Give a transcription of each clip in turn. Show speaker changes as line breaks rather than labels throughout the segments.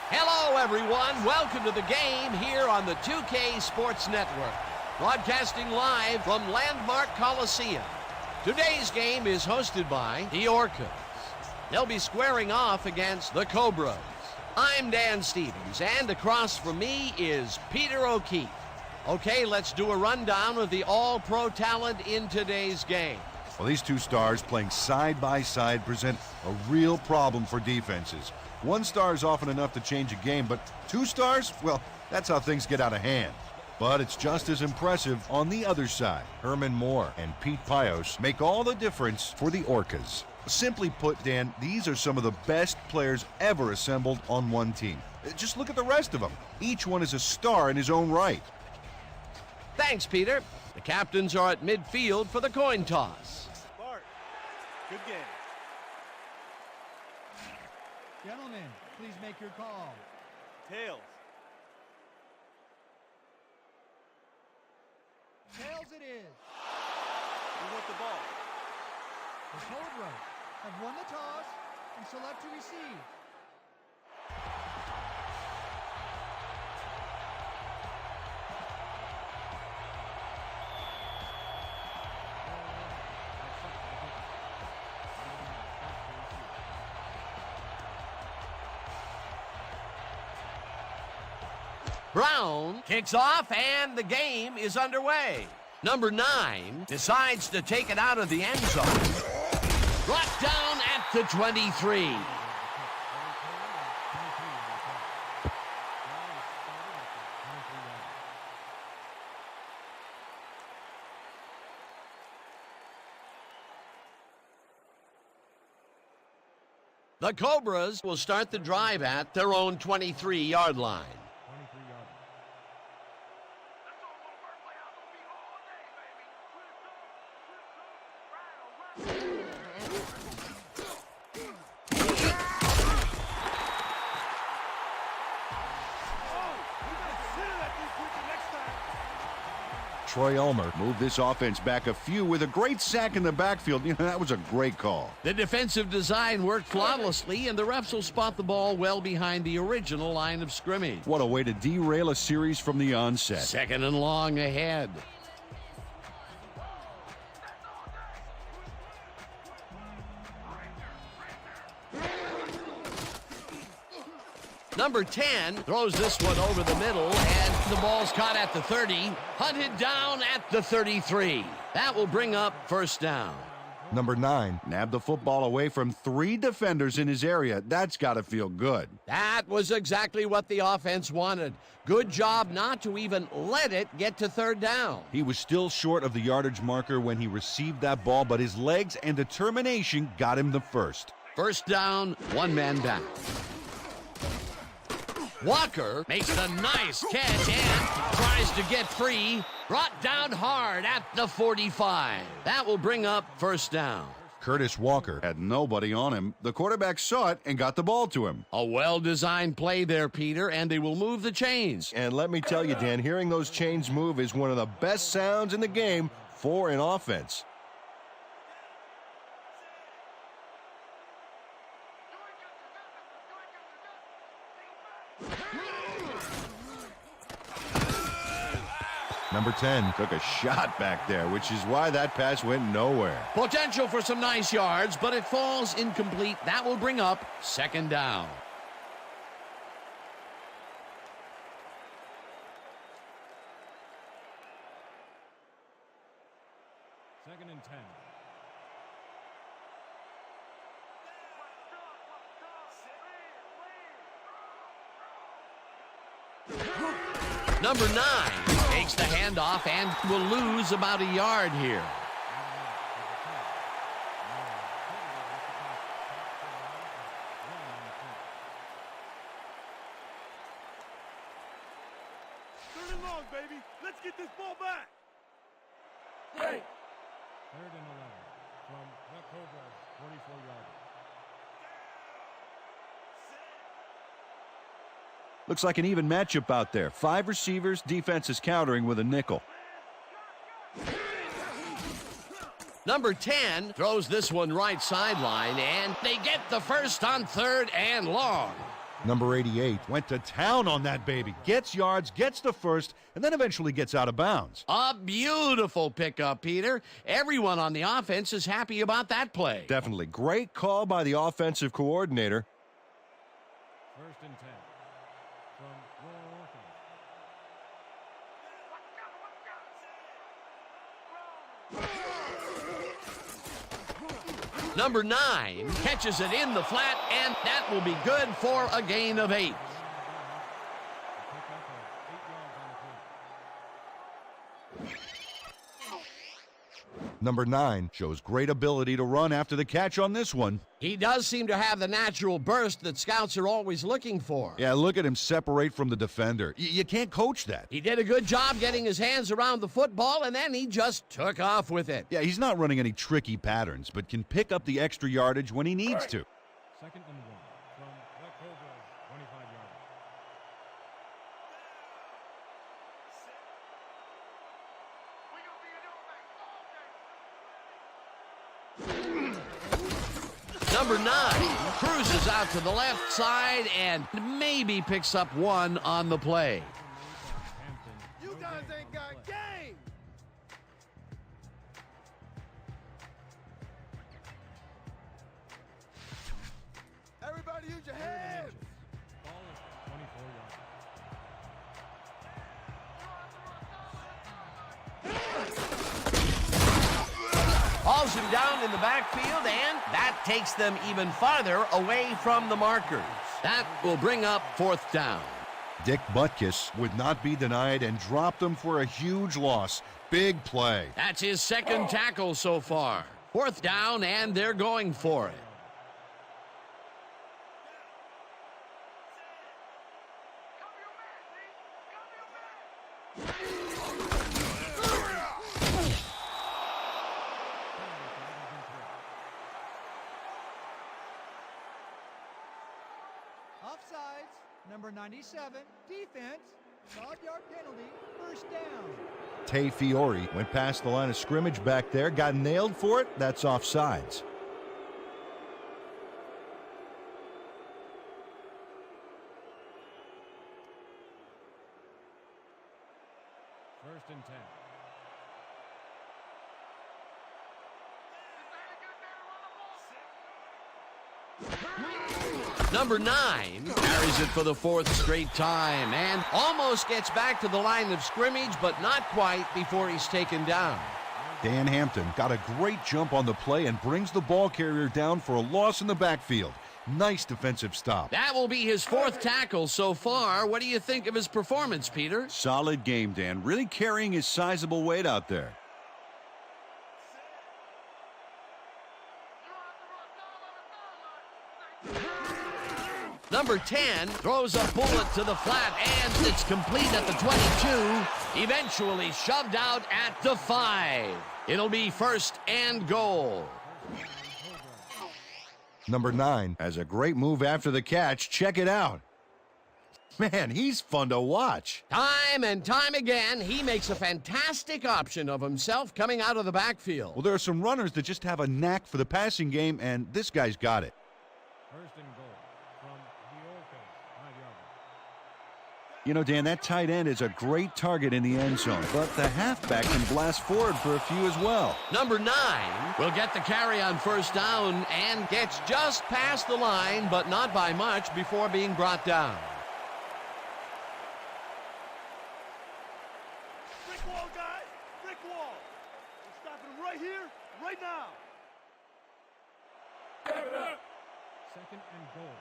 Hello, everyone. Welcome to the game here on the 2K Sports Network. Broadcasting live from Landmark Coliseum. Today's game is hosted by the Orcas. They'll be squaring off against the Cobras. I'm Dan Stevens, and across from me is Peter O'Keefe. Okay, let's do a rundown of the all-pro talent in today's game.
Well, these two stars playing side by side present a real problem for defenses. One star is often enough to change a game, but two stars, well, that's how things get out of hand. But it's just as impressive on the other side. Herman Moore and Pete Pios make all the difference for the Orcas. Simply put, Dan, these are some of the best players ever assembled on one team. Just look at the rest of them. Each one is a star in his own right.
Thanks, Peter. The captains are at midfield for the coin toss.
Bart, good game.
Gentlemen, please make your call.
Tails.
Tails it is.
Who want the ball?
The Cobras have won the toss and select to receive.
Brown kicks off, and the game is underway. Number 9 decides to take it out of the end zone. Brought down at the 23. The Cobras will start the drive at their own 23-yard line.
Troy Ulmer moved this offense back a few with a great sack in the backfield. That was a great call.
The defensive design worked flawlessly, and the refs will spot the ball well behind the original line of scrimmage.
What a way to derail a series from the onset.
Second and long ahead. Number 10 throws this one over the middle, and the ball's caught at the 30, hunted down at the 33. That will bring up first down.
Number 9 nabbed the football away from 3 defenders in his area. That's got to feel good.
That was exactly what the offense wanted. Good job not to even let it get to third down.
He was still short of the yardage marker when he received that ball, but his legs and determination got him the first.
First down, one man back. Walker makes a nice catch and tries to get free. Brought down hard at the 45. That will bring up first down.
Curtis Walker had nobody on him. The quarterback saw it and got the ball to him.
A well-designed play there, Peter, and they will move the chains.
And let me tell you, Dan, hearing those chains move is one of the best sounds in the game for an offense. Number 10 took a shot back there, which is why that pass went nowhere.
Potential for some nice yards, but it falls incomplete. That will bring up second down.
Second and 10.
Number 9 takes the handoff and will lose about a yard here.
Third and long, baby. Let's get this ball back.
Hey. Third and 11 from the Cobras, 24-yard.
Looks like an even matchup out there. 5 receivers, defense is countering with a nickel.
Number 10 throws this one right sideline, and they get the first on third and long.
Number 88 went to town on that baby. Gets yards, gets the first, and then eventually gets out of bounds.
A beautiful pickup, Peter. Everyone on the offense is happy about that play.
Definitely. Great call by the offensive coordinator.
First and 10 from Orcas.
Number 9 catches it in the flat, and that will be good for a gain of 8.
Pick up of 8 yards on the play.
Number 9 shows great ability to run after the catch on this one.
He does seem to have the natural burst that scouts are always looking for.
Yeah, look at him separate from the defender. You can't coach that.
He did a good job getting his hands around the football, and then he just took off with it.
Yeah, he's not running any tricky patterns, but can pick up the extra yardage when he needs to.
Second and 1 from the Cobras, 25 yards.
Number 9 cruises out to the left side and maybe picks up 1 on the play.
Hampton.
You guys ain't got game. Everybody use your hands.
Ball is 24 yards.
Hauls him down in the backfield, and that takes them even farther away from the markers. That will bring up 4th down.
Dick Butkus would not be denied and dropped them for a huge loss. Big play.
That's his 2nd tackle so far. 4th down, and they're going for it.
Offsides, number 97, defense, 5-yard penalty, first down.
Tay Fiore went past the line of scrimmage back there, got nailed for it. That's offsides.
First and 10.
Number 9 carries it for the 4th straight time and almost gets back to the line of scrimmage, but not quite before he's taken down.
Dan Hampton got a great jump on the play and brings the ball carrier down for a loss in the backfield. Nice defensive stop.
That will be his 4th tackle so far. What do you think of his performance, Peter?
Solid game, Dan. Really carrying his sizable weight out there.
Number 10 throws a bullet to the flat, and it's complete at the 22. Eventually shoved out at the 5. It'll be 1st and goal.
Number 9 has a great move after the catch. Check it out. Man, he's fun to watch.
Time and time again, he makes a fantastic option of himself coming out of the backfield.
Well, there are some runners that just have a knack for the passing game, and this guy's got it.
First and goal from the Orcas, 5 yards.
You know, Dan, that tight end is a great target in the end zone, but the halfback can blast forward for a few as well.
Number 9 will get the carry on 1st down and gets just past the line, but not by much before being brought down.
Brick wall, guys. Brick wall. We're stopping him right here, right now.
Second and goal.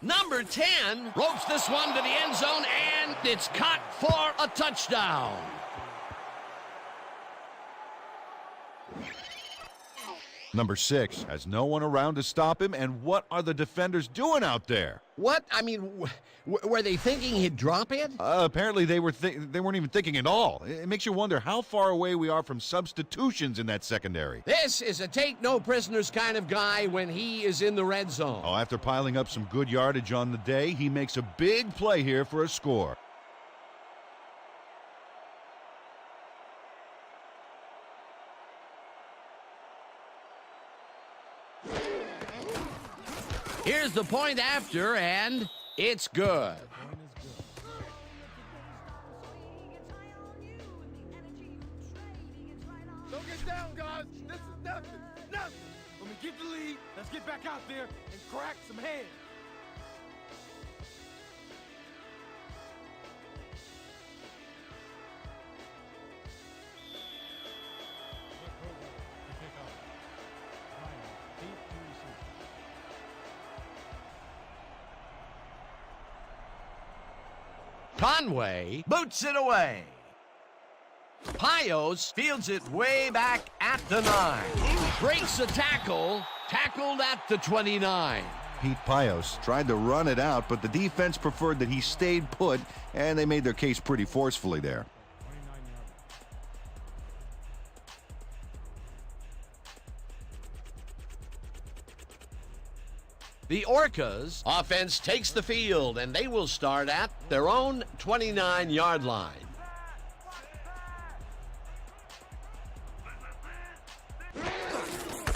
Number 10 ropes this one to the end zone, and it's caught for a touchdown.
Number 6 has no one around to stop him, and what are the defenders doing out there?
What? I mean, were they thinking he'd drop it?
Apparently they weren't even thinking at all. It makes you wonder how far away we are from substitutions in that secondary.
This is a take-no-prisoners kind of guy when he is in the red zone.
Oh, after piling up some good yardage on the day, he makes a big play here for a score.
Here's the point after, and it's good.
Don't get down, guys. This is nothing. Nothing. When we get the lead, let's get back out there and crack some heads.
The Cobras to pick up. Ryan, deep to receive.
Conway boots it away. Pios fields it way back at the 9. Breaks a tackle, tackled at the 29.
Pete Pios tried to run it out, but the defense preferred that he stayed put, and they made their case pretty forcefully there.
29-yard.
The Orcas offense takes the field, and they will start at their own 29-yard line.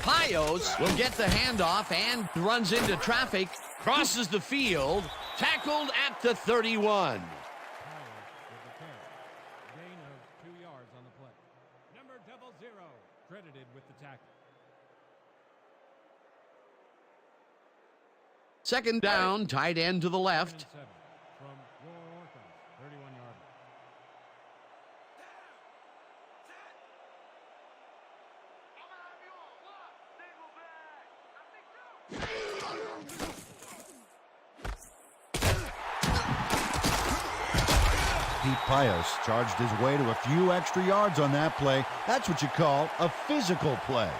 Pios will get the handoff and runs into traffic, crosses the field, tackled at the 31.
With the carry. Gain of 2 yards on the play. Number 00 credited with the tackle.
Second down, tight end to the left.
7 from your Orcas, 31-yard.
Pete Pios charged his way to a few extra yards on that play. That's what you call a physical play.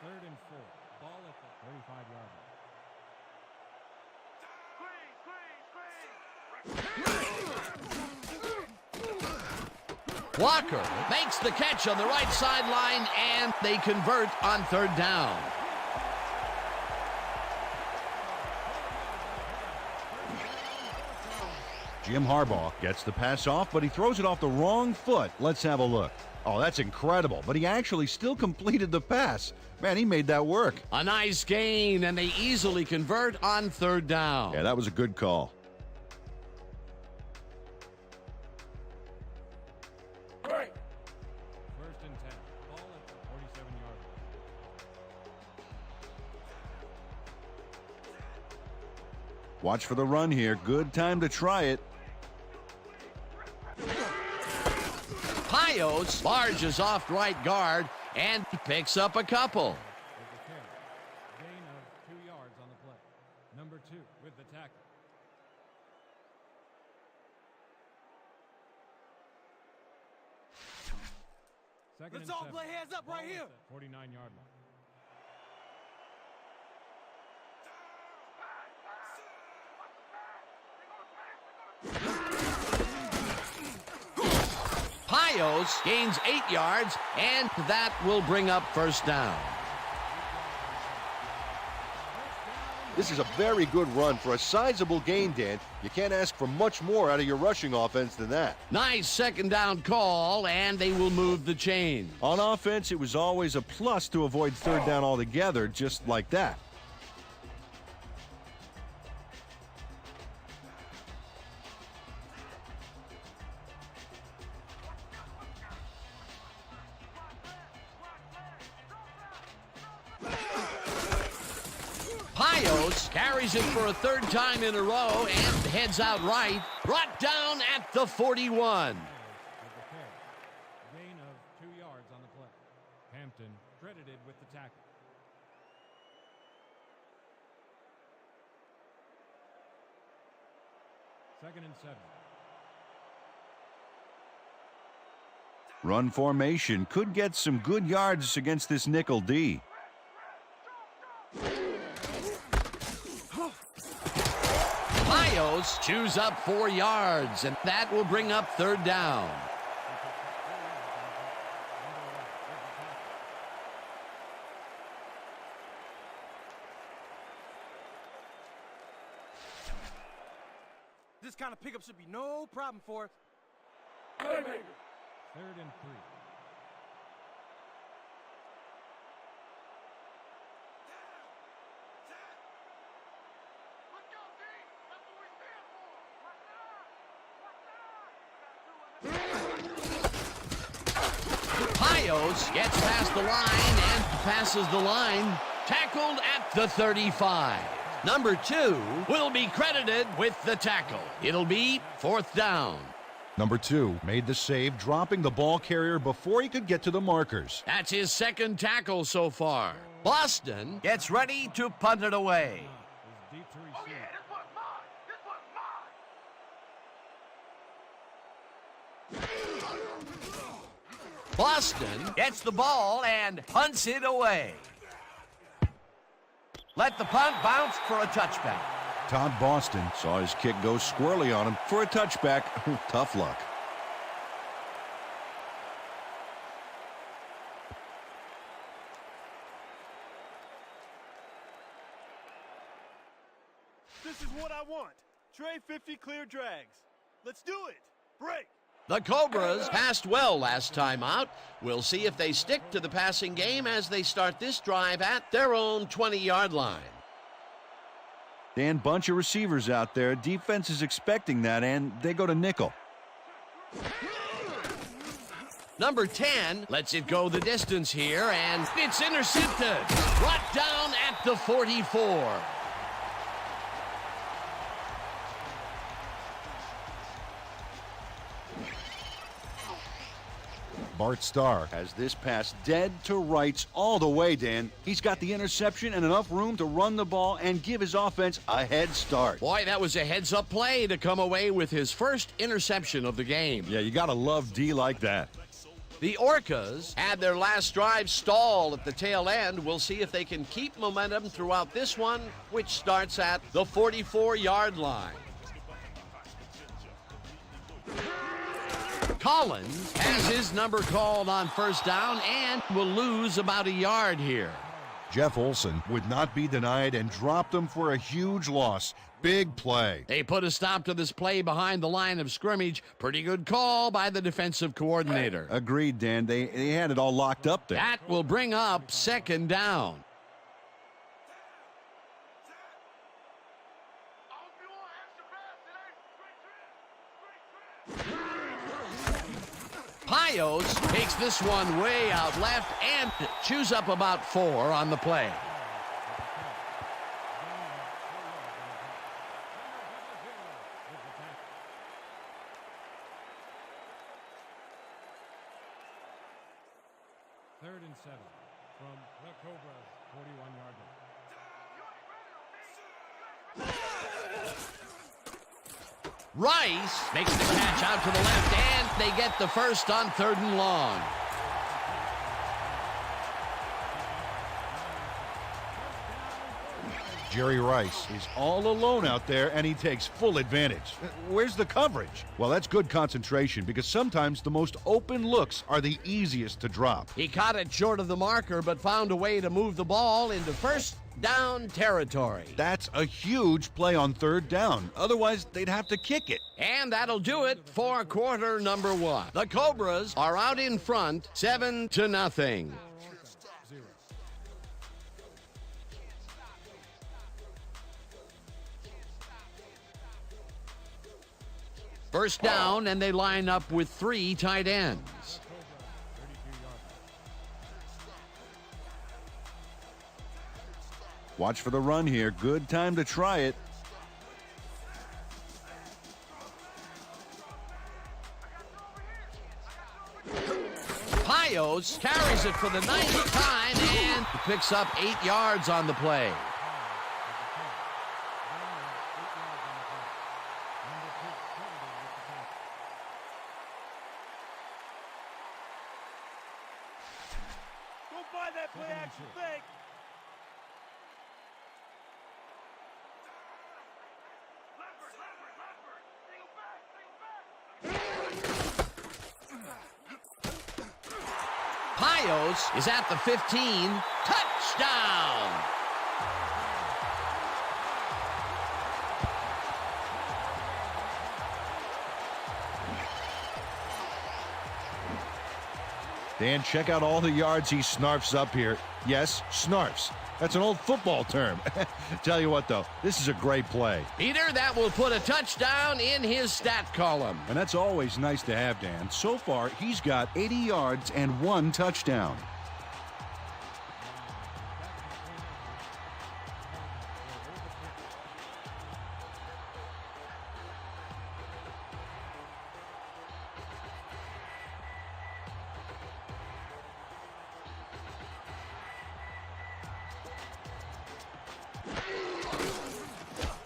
Third and 4. Ball at the 35-yard line.
Walker makes the catch on the right sideline, and they convert on third down.
Jim Harbaugh gets the pass off, but he throws it off the wrong foot. Let's have a look. Oh, that's incredible, but he actually still completed the pass. Man, he made that work.
A nice gain, and they easily convert on third down.
Yeah, that was a good call.
First and 10. Ball at the 47-yard line.
Watch for the run here. Good time to try it.
Pios barges off right guard and picks up a couple.
With the carry. Gain of 2 yards on the play. Number 2 with the tackle. Second
Let's
and
all
7.
play hands up
Ball
right
at
here.
the 49-yard line.
Pios gains 8 yards, and that will bring up first down.
This is a very good run for a sizable gain, Dan. You can't ask for much more out of your rushing offense than that.
Nice second down call, and they will move the chains.
On offense, it was always a plus to avoid third down altogether, just like that.
Pios carries it for a third time in a row and heads out right, brought down at the 41.
With the carry. Gain of 2 yards on the play. Hampton credited with the tackle. 2nd and 7.
Run formation could get some good yards against this nickel D.
Pios chews up 4 yards, and that will bring up 3rd down.
This kind of pickup should be no problem for us.
3rd and 3.
Pios gets past the line and passes the line. Tackled at the 35. Number 2 will be credited with the tackle. It'll be 4th down.
Number 2 made the save, dropping the ball carrier before he could get to the markers.
That's his 2nd tackle so far. Boston gets ready to punt it away.
Is deep to receive.
Boston gets the ball and punts it away. Let the punt bounce for a touchback.
Todd Boston saw his kick go squirrely on him for a touchback. Tough luck.
This is what I want. Trey 50 clear drags. Let's do it. Break.
The Cobras passed well last time out. We'll see if they stick to the passing game as they start this drive at their own 20-yard line.
Dan, bunch of receivers out there. Defense is expecting that, and they go to nickel.
Number 10 lets it go the distance here, and it's intercepted. Brought down at the 44.
Bart Starr
Has this pass dead to rights all the way, Dan. He's got the interception and enough room to run the ball and give his offense a head start.
Boy, that was a heads-up play to come away with his first interception of the game.
Yeah, you gotta love D like that.
The Orcas had their last drive stall at the tail end. We'll see if they can keep momentum throughout this one, which starts at the 44-yard line. Collins has his number called on 1st down and will lose about a yard here.
Jeff Olson would not be denied and dropped him for a huge loss. Big play.
They put a stop to this play behind the line of scrimmage. Pretty good call by the defensive coordinator.
Agreed, Dan. They had it all locked up there.
That will bring up 2nd down. Pios takes this one way out left and chews up about 4 on the play.
Third and 7 from the Cobras, 41-yard line.
Rice makes the catch out to the left, and they get the first on 3rd and long.
Jerry Rice is all alone out there, and he takes full advantage. Where's the coverage? Well, that's good concentration, because sometimes the most open looks are the easiest to drop.
He caught it short of the marker, but found a way to move the ball into 1st down territory.
That's a huge play on 3rd down. Otherwise, they'd have to kick it.
And that'll do it for quarter number 1. The Cobras are out in front, 7-0. First down, and they line up with 3 tight ends.
Watch for the run here. Good time to try it.
Pios carries it for the 9th time and picks up 8 yards on the play.
Try that play action fake.
Pios is at the 15. Touchdown!
Dan, check out all the yards he snarfs up here. Yes, snarfs. That's an old football term. Tell you what, though, this is a great play.
Peter, that will put a touchdown in his stat column.
And that's always nice to have, Dan. So far, he's got 80 yards and 1 touchdown.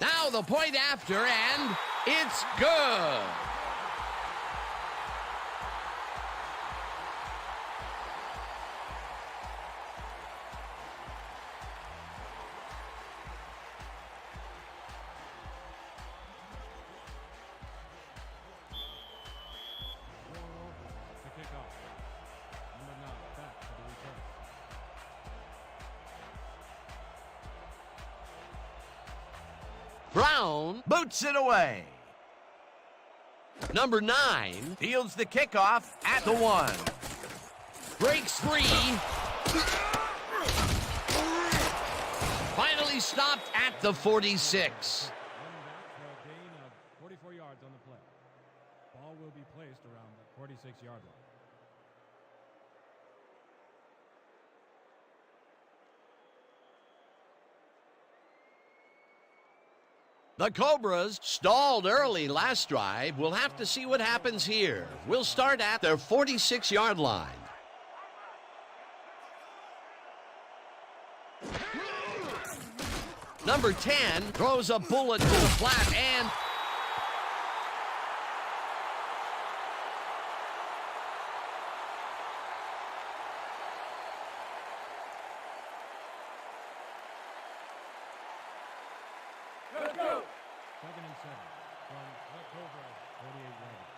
Now the point after, and it's good.
The kickoff. Number 9, back to the return.
Brown boots it away. Number 9 fields the kickoff at the 1. Breaks free. Finally stopped at the 46.
Running back for a gain of 44 yards on the play. Ball will be placed around the 46-yard line.
The Cobras stalled early last drive. We'll have to see what happens here. We'll start at their 46-yard line. Number 10 throws a bullet to the flat and
Second and 7 from the Cobras 48-yard line.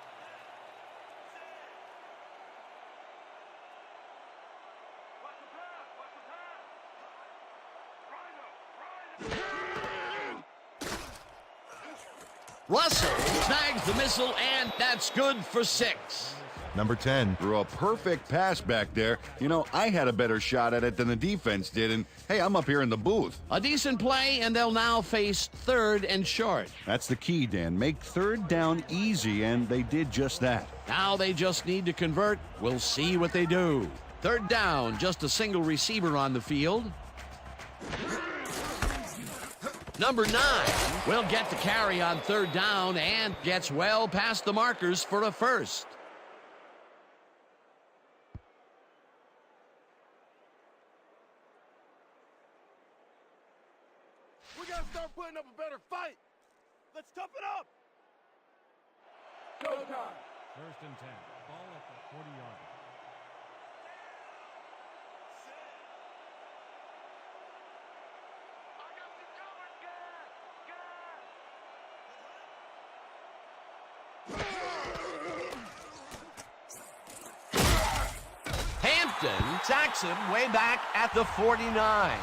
Russell snags the missile, and that's good for 6.
Number 10
Threw a perfect pass back there. You know, I had a better shot at it than the defense did, and hey, I'm up here in the booth.
A decent play, and they'll now face 3rd and short.
That's the key, Dan. Make 3rd down easy, and they did just that.
Now they just need to convert. We'll see what they do. 3rd down, just a single receiver on the field. Number 9 will get the carry on 3rd down and gets well past the markers for a first.
We gotta start putting up a better fight. Let's tough it up.
First and 10. Ball at the 40-yard line.
Hampton sacks him way back at the 49.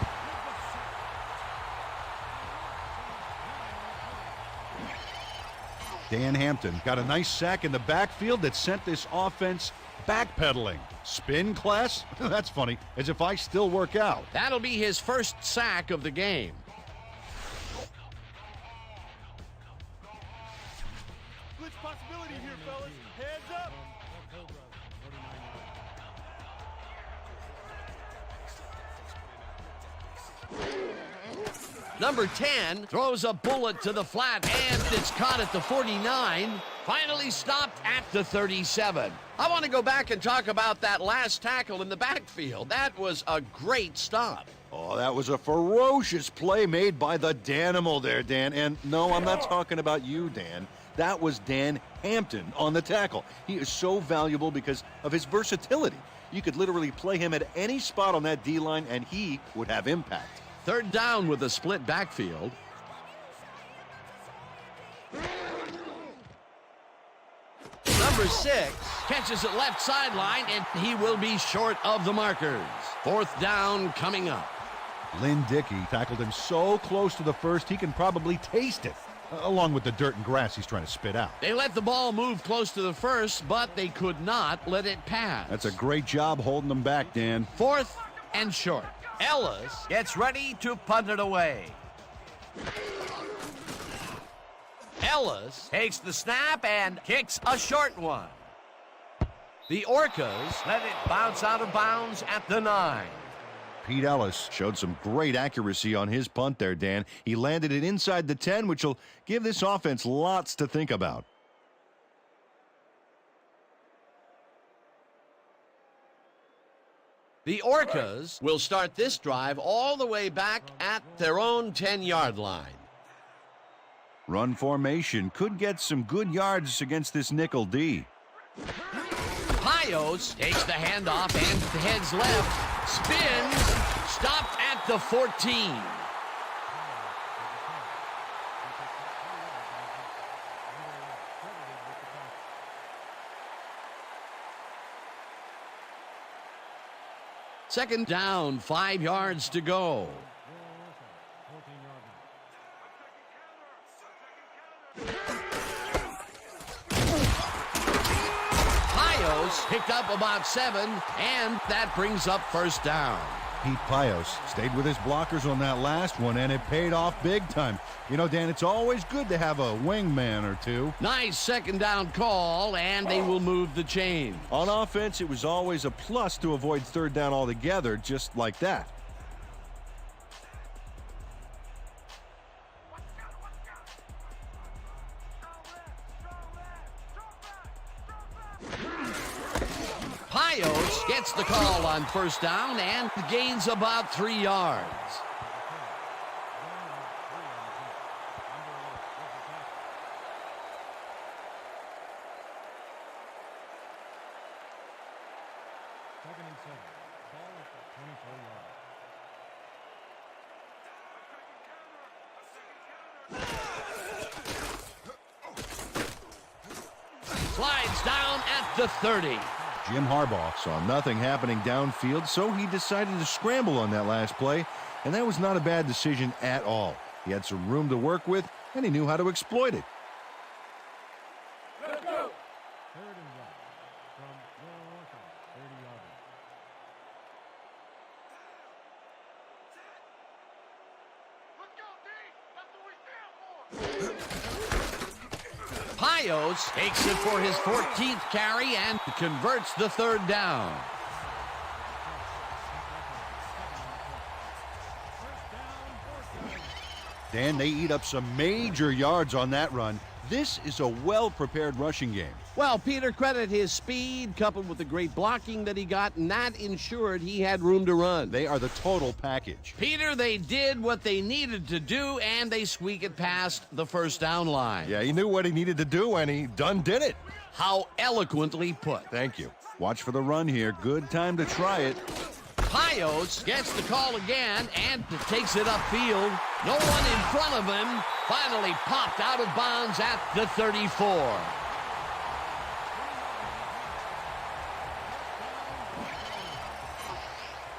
Dan Hampton got a nice sack in the backfield that sent this offense backpedaling. Spin class? That's funny, as if I still work out.
That'll be his first sack of the game.
Good possibility here, fellas. Heads up.
The Cobras 49-yard line.
Number 10 throws a bullet to the flat, and it's caught at the 49. Finally stopped at the 37. I want to go back and talk about that last tackle in the backfield. That was a great stop.
Oh, that was a ferocious play made by the Danimal there, Dan. And no, I'm not talking about you, Dan. That was Dan Hampton on the tackle. He is so valuable because of his versatility.
You could literally play him at any spot on that D-line, and he would have impact.
Third down with a split backfield. Number 6 catches it left sideline, and he will be short of the markers. Fourth down coming up.
Lynn Dickey tackled him so close to the first he can probably taste it, along with the dirt and grass he's trying to spit out.
They let the ball move close to the first, but they could not let it pass.
That's a great job holding them back, Dan.
Fourth and short. Ellis gets ready to punt it away. Ellis takes the snap and kicks a short one. The Orcas let it bounce out of bounds at the 9.
Pete Ellis showed some great accuracy on his punt there, Dan. He landed it inside the 10, which will give this offense lots to think about.
The Orcas will start this drive all the way back at their own 10-yard line.
Run formation could get some good yards against this nickel D.
Pios takes the handoff and heads left, spins, stopped at the 14. Second down, 5 yards to go. Picked up about 7, and that brings up first down.
Pete Pios stayed with his blockers on that last one, and it paid off big time. You know, Dan, it's always good to have a wingman or two.
Nice second down call, and they will move the chain.
On offense, it was always a plus to avoid third down altogether, just like that.
Pios gets the call on first down and gains about 3 yards.
Second and 7. Ball at the 24 yard.
Slides down at the 30.
Jim Harbaugh saw nothing happening downfield, so he decided to scramble on that last play, and that was not a bad decision at all. He had some room to work with, and he knew how to exploit it.
Let's go. Third and 1 from the Orcas, 30-yard line.
Pios takes it for his 14th carry and converts the third down.
Dan, they eat up some major yards on that run. This is a well-prepared rushing game.
Well, Peter, credit his speed coupled with the great blocking that he got, and that ensured he had room to run.
They are the total package.
Peter, they did what they needed to do, and they squeak it past the first down line.
Yeah, he knew what he needed to do, and he done did it.
How eloquently put.
Thank you. Watch for the run here. Good time to try it.
Pios gets the call again and takes it upfield. No one in front of him. Finally popped out of bounds at the 34.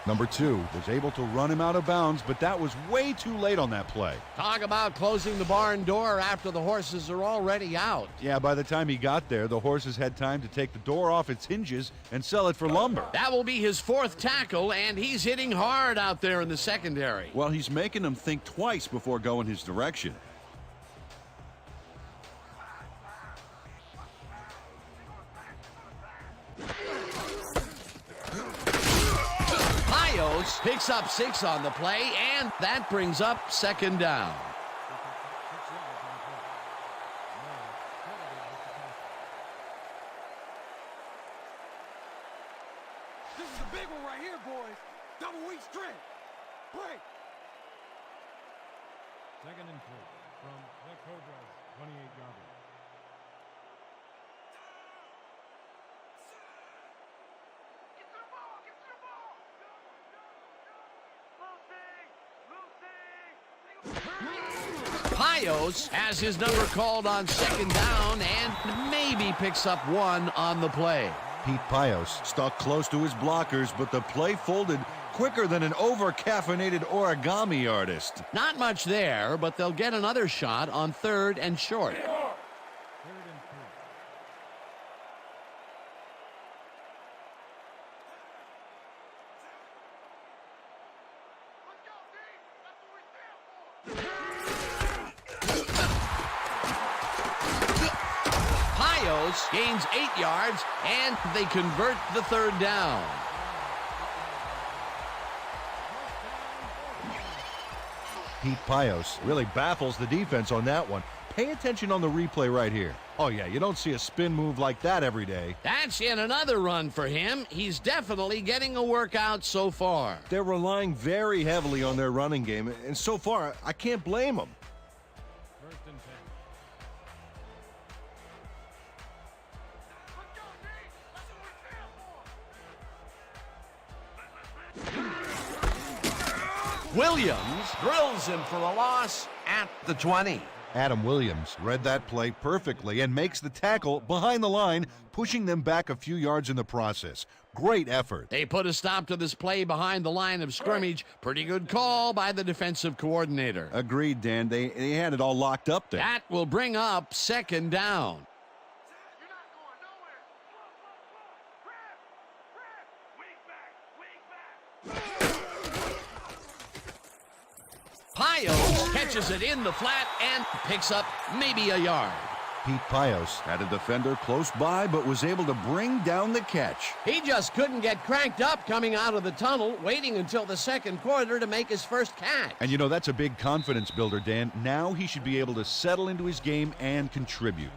Number 2 was able to run him out of bounds, but that was way too late on that play.
Talk about closing the barn door after the horses are already out.
Yeah, by the time he got there, the horses had time to take the door off its hinges and sell it for lumber.
That will be his 4th tackle, and he's hitting hard out there in the secondary.
Well, he's making them think twice before going his direction.
Pios picks up 6 on the play, and that brings up second down.
This is a big one right here, boys. Double weak strength. Break.
Second and 3 from the Cobras, 28-yard line.
Pios has his number called on second down and maybe picks up one on the play.
Pete Pios stuck close to his blockers, but the play folded quicker than an over-caffeinated origami artist.
Not much there, but they'll get another shot on third and short.
Third and 3.
Pios gains 8 yards, and they convert the third down.
Pete Pios really baffles the defense on that one. Pay attention on the replay right here. Oh yeah, you don't see a spin move like that every day.
That's yet another run for him. He's definitely getting a workout so far.
They're relying very heavily on their running game, and so far, I can't blame them.
First and 10.
Williams drills him for a loss at the 20.
Adam Williams read that play perfectly and makes the tackle behind the line, pushing them back a few yards in the process. Great effort.
They put a stop to this play behind the line of scrimmage. Pretty good call by the defensive coordinator.
Agreed, Dan. They had it all locked up there.
That will bring up second down. Pios catches it in the flat and picks up maybe a yard.
Pete Pios had a defender close by but was able to bring down the catch.
He just couldn't get cranked up coming out of the tunnel, waiting until the second quarter to make his first catch.
And you know, that's a big confidence builder, Dan. Now he should be able to settle into his game and contribute.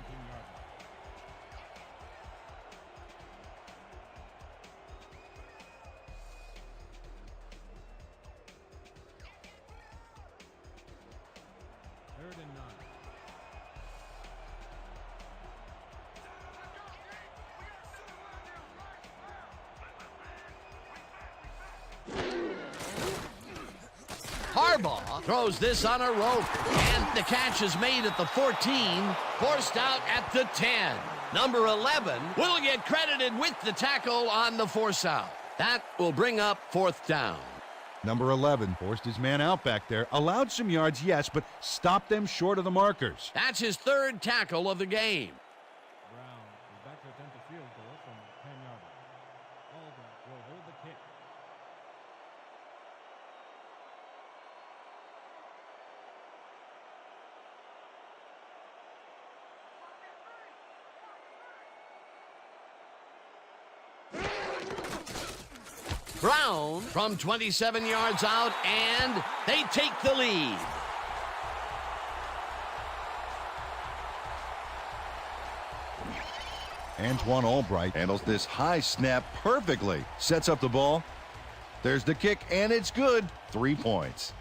Third and 9.
Harbaugh throws this on a rope, and the catch is made at the 14, forced out at the 10. Number 11 will get credited with the tackle on the force out. That will bring up fourth down.
Number 11 forced his man out back there, allowed some yards, yes, but stopped them short of the markers.
That's his third tackle of the game.
Brown is back to attempt a field goal from 10 yards. Alden will hold the kick.
Brown from 27 yards out, and they take the lead.
Antoine Albright handles this high snap perfectly. Sets up the ball. There's the kick, and it's good. 3 points.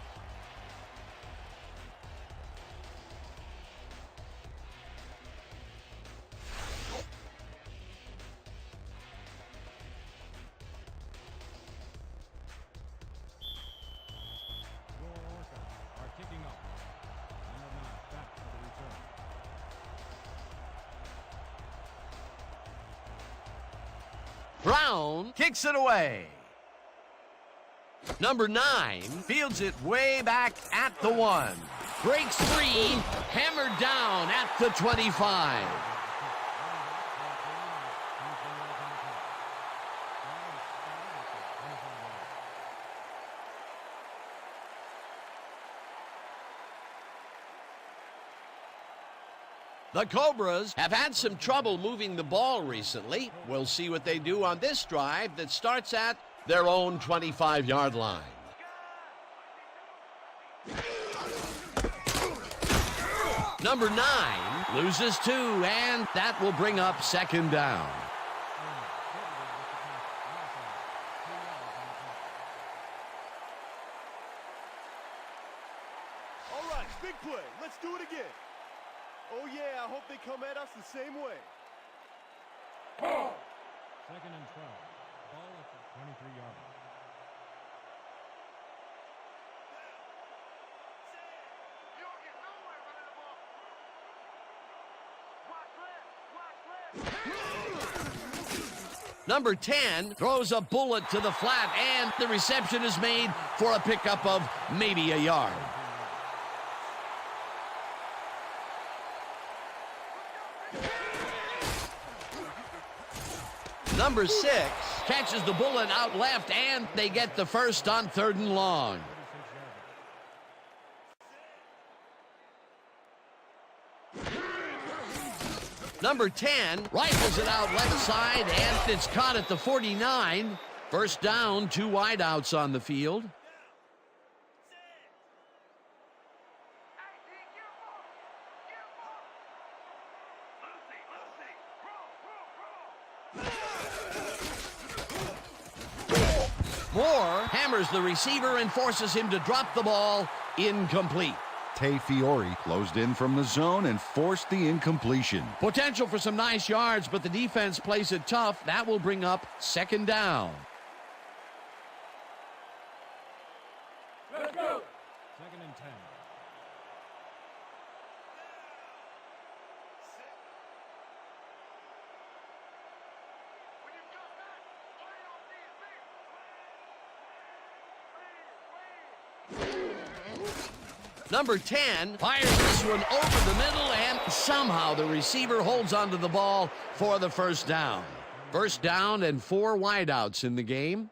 Your Orcas are kicking off. Number 9 back for the return.
Brown kicks it away. Number 9 fields it way back at the 1. Breaks free, hammered down at the 25. The Cobras have had some trouble moving the ball recently. We'll see what they do on this drive that starts at their own 25-yard line. Number 9 loses 2, and that will bring up second down.
All right, big play. Let's do it again. Oh, yeah, I hope they come at us the same way.
Second and 12. Ball at the 23-yard line.
Number 10 throws a bullet to the flat, and the reception is made for a pickup of maybe a yard. Number 6 catches the bullet out left, and they get the first on 3rd and long. Number 10 rifles it out left side, and it's caught at the 49. First down, 2 wideouts on the field. Moore hammers the receiver and forces him to drop the ball. Incomplete.
Tay Fiore closed in from the zone and forced the incompletion.
Potential for some nice yards, but the defense plays it tough. That will bring up 2nd down.
Let's go. 2nd and 10.
Number 10 fires this one over the middle, and somehow the receiver holds onto the ball for the first down. First down and 4 wideouts in the game.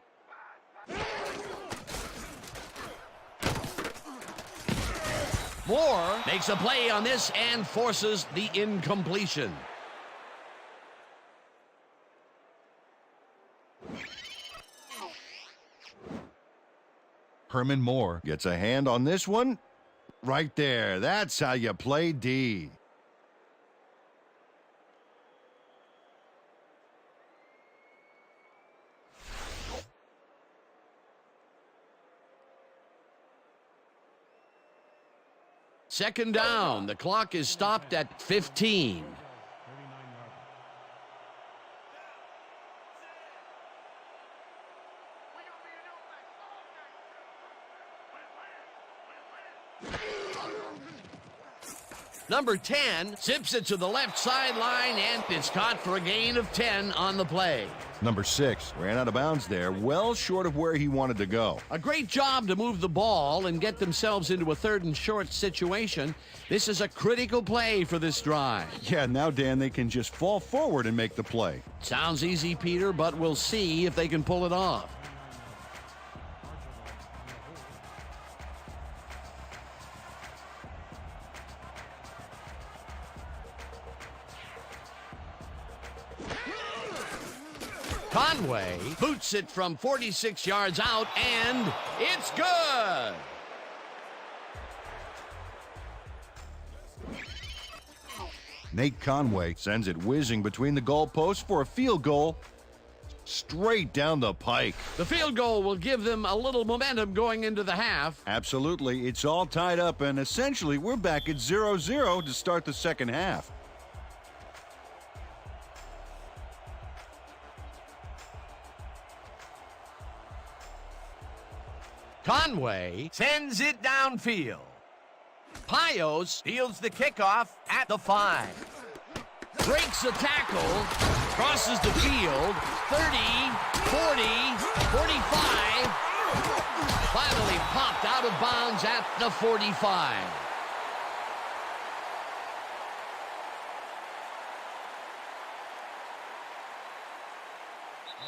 Moore makes a play on this and forces the incompletion.
Herman Moore gets a hand on this one. Right there. That's how you play D.
Second down. The clock is stopped at 15. Number 10 zips it to the left sideline, and it's caught for a gain of 10 on the play.
Number 6 ran out of bounds there, well short of where he wanted to go.
A great job to move the ball and get themselves into a 3rd and short situation. This is a critical play for this drive.
Yeah, now, Dan, they can just fall forward and make the play.
Sounds easy, Peter, but we'll see if they can pull it off. Conway boots it from 46 yards out, and it's good.
Nate Conway sends it whizzing between the goalposts for a field goal straight down the pike.
The field goal will give them a little momentum going into the half.
Absolutely. It's all tied up, and essentially we're back at 0-0 to start the second half.
Conway sends it downfield. Pios fields the kickoff at the 5. Breaks a tackle, crosses the field, 30, 40, 45. Finally popped out of bounds at the 45.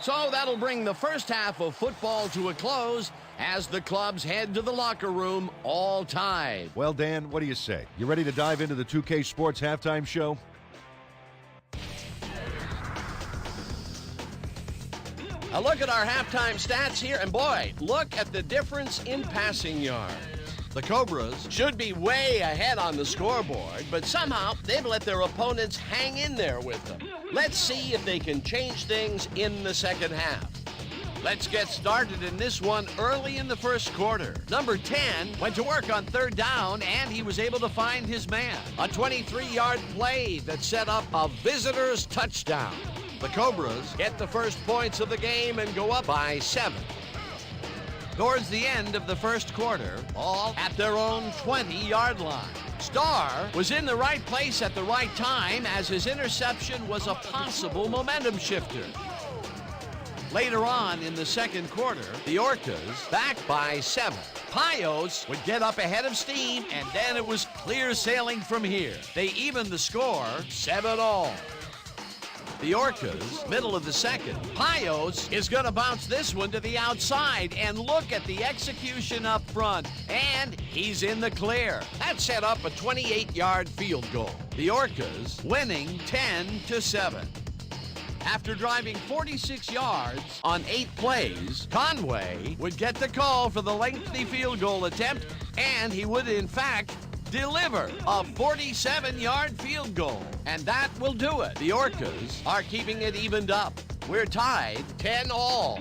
So that'll bring the first half of football to a close as the clubs head to the locker room, all tied.
Well, Dan, what do you say? You ready to dive into the 2K Sports halftime show?
A look at our halftime stats here, and boy, look at the difference in passing yards. The Cobras should be way ahead on the scoreboard, but somehow they've let their opponents hang in there with them. Let's see if they can change things in the second half. Let's get started in this one early in the first quarter. Number 10 went to work on 3rd down, and he was able to find his man. A 23-yard play that set up a visitor's touchdown. The Cobras get the first points of the game and go up by 7. Towards the end of the first quarter, all at their own 20-yard line. Starr was in the right place at the right time as his interception was a possible momentum shifter. Later on in the second quarter, the Orcas, back by 7. Payos would get up ahead of steam, and then it was clear sailing from here. They evened the score 7-all. The Orcas, middle of the second. Payos is going to bounce this one to the outside, and look at the execution up front, and he's in the clear. That set up a 28-yard field goal. The Orcas winning 10-7. After driving 46 yards on 8 plays, Conway would get the call for the lengthy field goal attempt, and he would, in fact, deliver a 47-yard field goal. And that will do it. The Orcas are keeping it evened up. We're tied 10-all.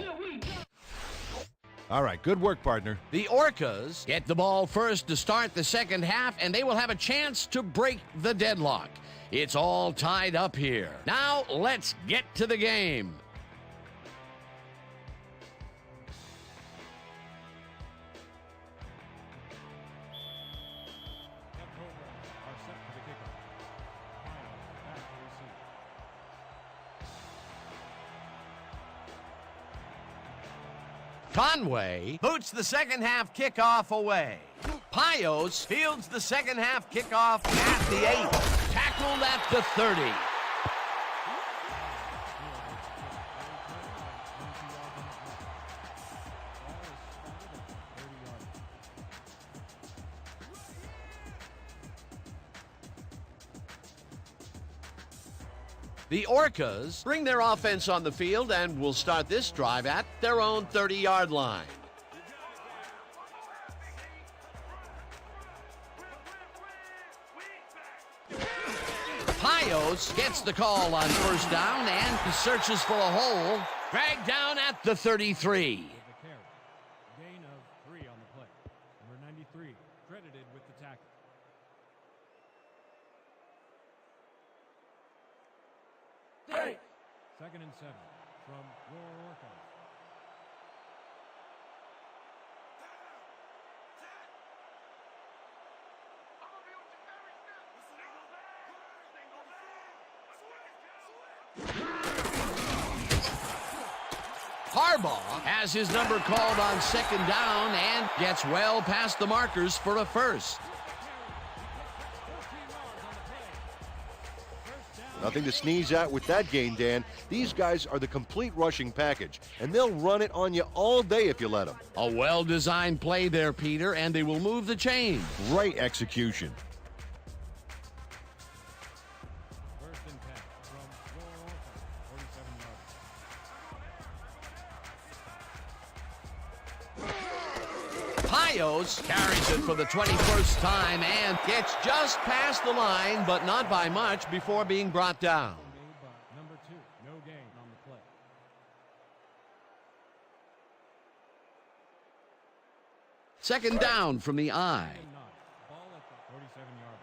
All right, good work, partner.
The Orcas get the ball first to start the second half, and they will have a chance to break the deadlock. It's all tied up here. Now let's get to the game.
The Cobras are set for the kickoff. Chapell back to receive.
Conway boots the second half kickoff away. Payos fields the second half kickoff at the 8. Tackled at the 30. The Orcas bring their offense on the field and will start this drive at their own 30-yard line. Payos gets the call on first down and he searches for a hole. Dragged down at the 33.
The carry. Gain of 3 on the play. Number 93 credited with the tackle. Second and 7 from your Orcas.
Harbaugh has his number called on second down and gets well past the markers for a first.
Nothing to sneeze at with that gain, Dan. These guys are the complete rushing package, and they'll run it on you all day if you let them.
A well-designed play there, Peter, and they will move the chain.
Great execution.
First and 10 from your Orcas, 47 yards.
Payos carries it for the 21st time and gets just past the line, but not by much before being brought down.
Made by number 2, no gain on the play.
Second down from the eye.
And 9. Ball at the 47-yard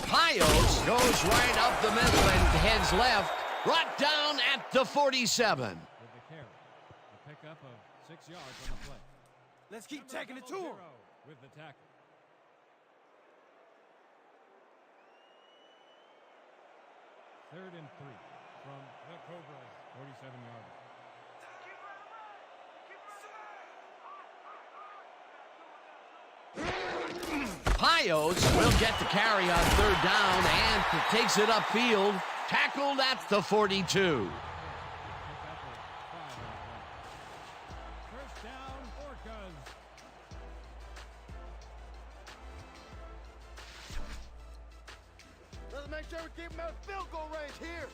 Payos goes right up the middle and heads left, brought down at the 47.
with the carry. The pickup of 6 yards on the play.
Let's keep taking it to him.
0 with the tackle. Third and 3 from the Cobras, 47-yard.
Payos will get the carry on third down and takes it upfield, tackled at the 42.
Pickup of 5 on the play. First down, Orcas.
Let's make sure we keep him out of field goal range here.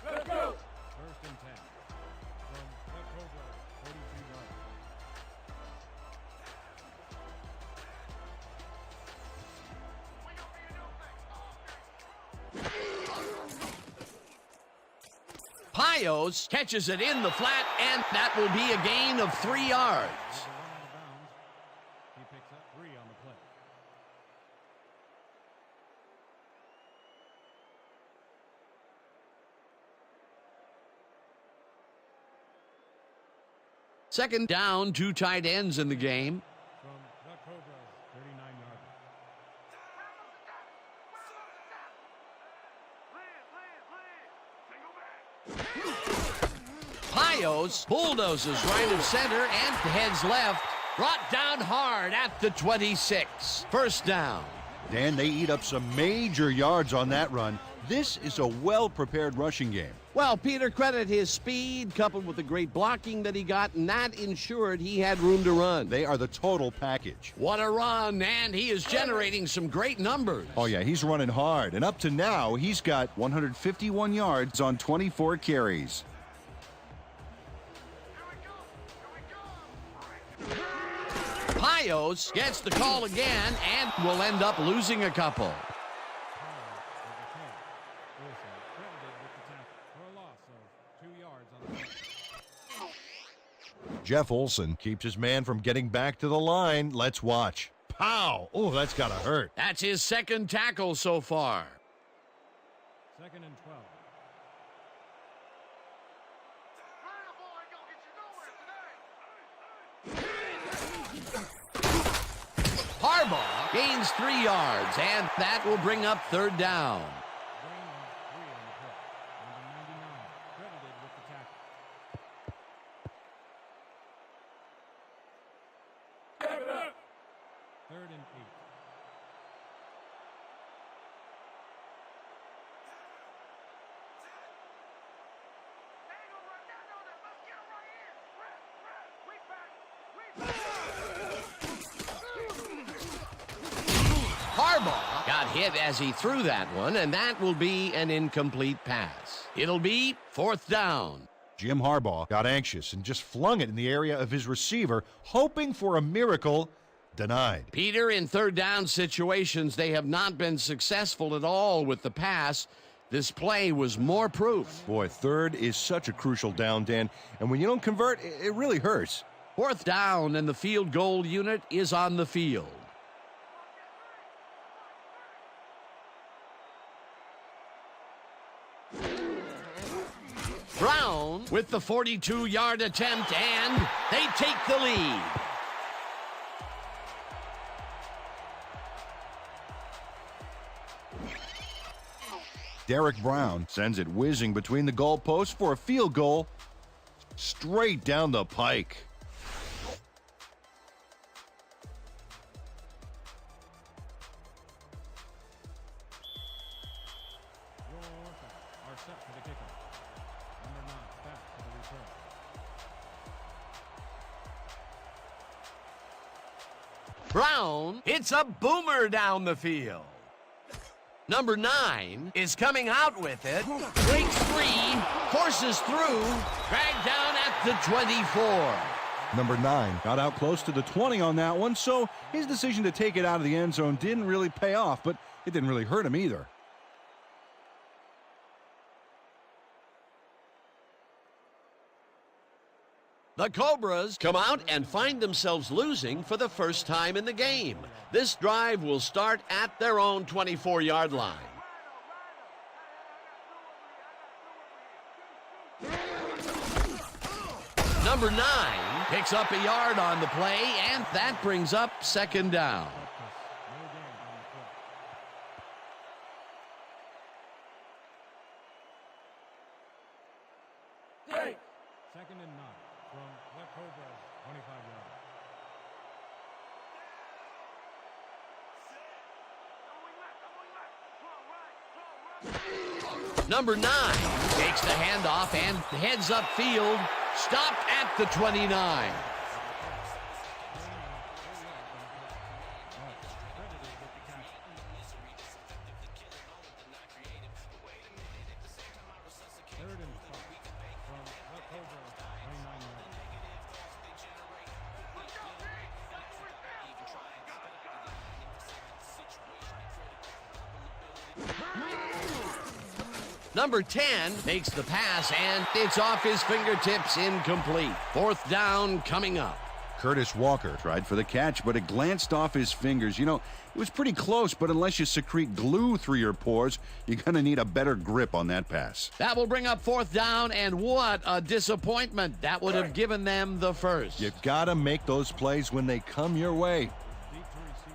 Let's go.
First and 10 from the Cobras, 42 yards.
Payos catches it in the flat, and that will be a gain of 3 yards.
With the run out of bounds, he picks up 3 on the play.
Second down, 2 tight ends in the game.
From the Cobras, 39 yards.
Pios bulldozes right of center and heads left. Brought down hard at the 26. First down.
Dan, they eat up some major yards on that run. This is a well-prepared rushing game.
Well, Peter, credit his speed coupled with the great blocking that he got, and that ensured he had room to run.
They are the total package.
What a run, and he is generating some great numbers.
Oh, yeah, he's running hard, and up to now, he's got 151 yards on 24 carries.
Pios gets the call again and will end up losing a couple.
Jeff Olson keeps his man from getting back to the line. Let's watch. Pow! Oh, that's got to hurt.
That's his second tackle so far.
Second and 12.
Harbaugh gains 3 yards, and that will bring up third down.
Gain of 3 on the play. Number 99, credited with the tackle. Third and 8.
Harbaugh got hit as he threw that one, and that will be an incomplete pass. It'll be fourth down.
Jim Harbaugh got anxious and just flung it in the area of his receiver, hoping for a miracle. Denied.
Peter, in third down situations, they have not been successful at all with the pass. This play was more proof.
Boy, third is such a crucial down, Dan, and when you don't convert, it really hurts.
Fourth down, and the field goal unit is on the field. Brown with the 42-yard attempt, and they take the lead.
Derek Brown sends it whizzing between the goalposts for a field goal straight down the pike.
Your Orcas are set for the kickoff. Number 9, back to the return.
Brown hits a boomer down the field. Number 9 is coming out with it. Breaks free, forces through, dragged down at the 24.
Number 9 got out close to the 20 on that one, so his decision to take it out of the end zone didn't really pay off, but it didn't really hurt him either.
The Cobras come out and find themselves losing for the first time in the game. This drive will start at their own 24-yard line. Number 9 picks up a yard on the play, and that brings up second down.
Second and 9 from the Cobras, 25 yards.
Number 9 takes the handoff and heads upfield, stopped at the 29.
Third and 5 from the Cobras, 29 yards.
Number 10 makes the pass, and it's off his fingertips, incomplete. Fourth down coming up.
Curtis Walker
Tried for the catch, but it glanced off his fingers. You know, it was pretty close, but unless you secrete glue through your pores, you're going to need a better grip on that pass.
That will bring up 4th down, and what a disappointment. That would have given them the first.
You gotta make those plays when they come your way.
Deep to receive.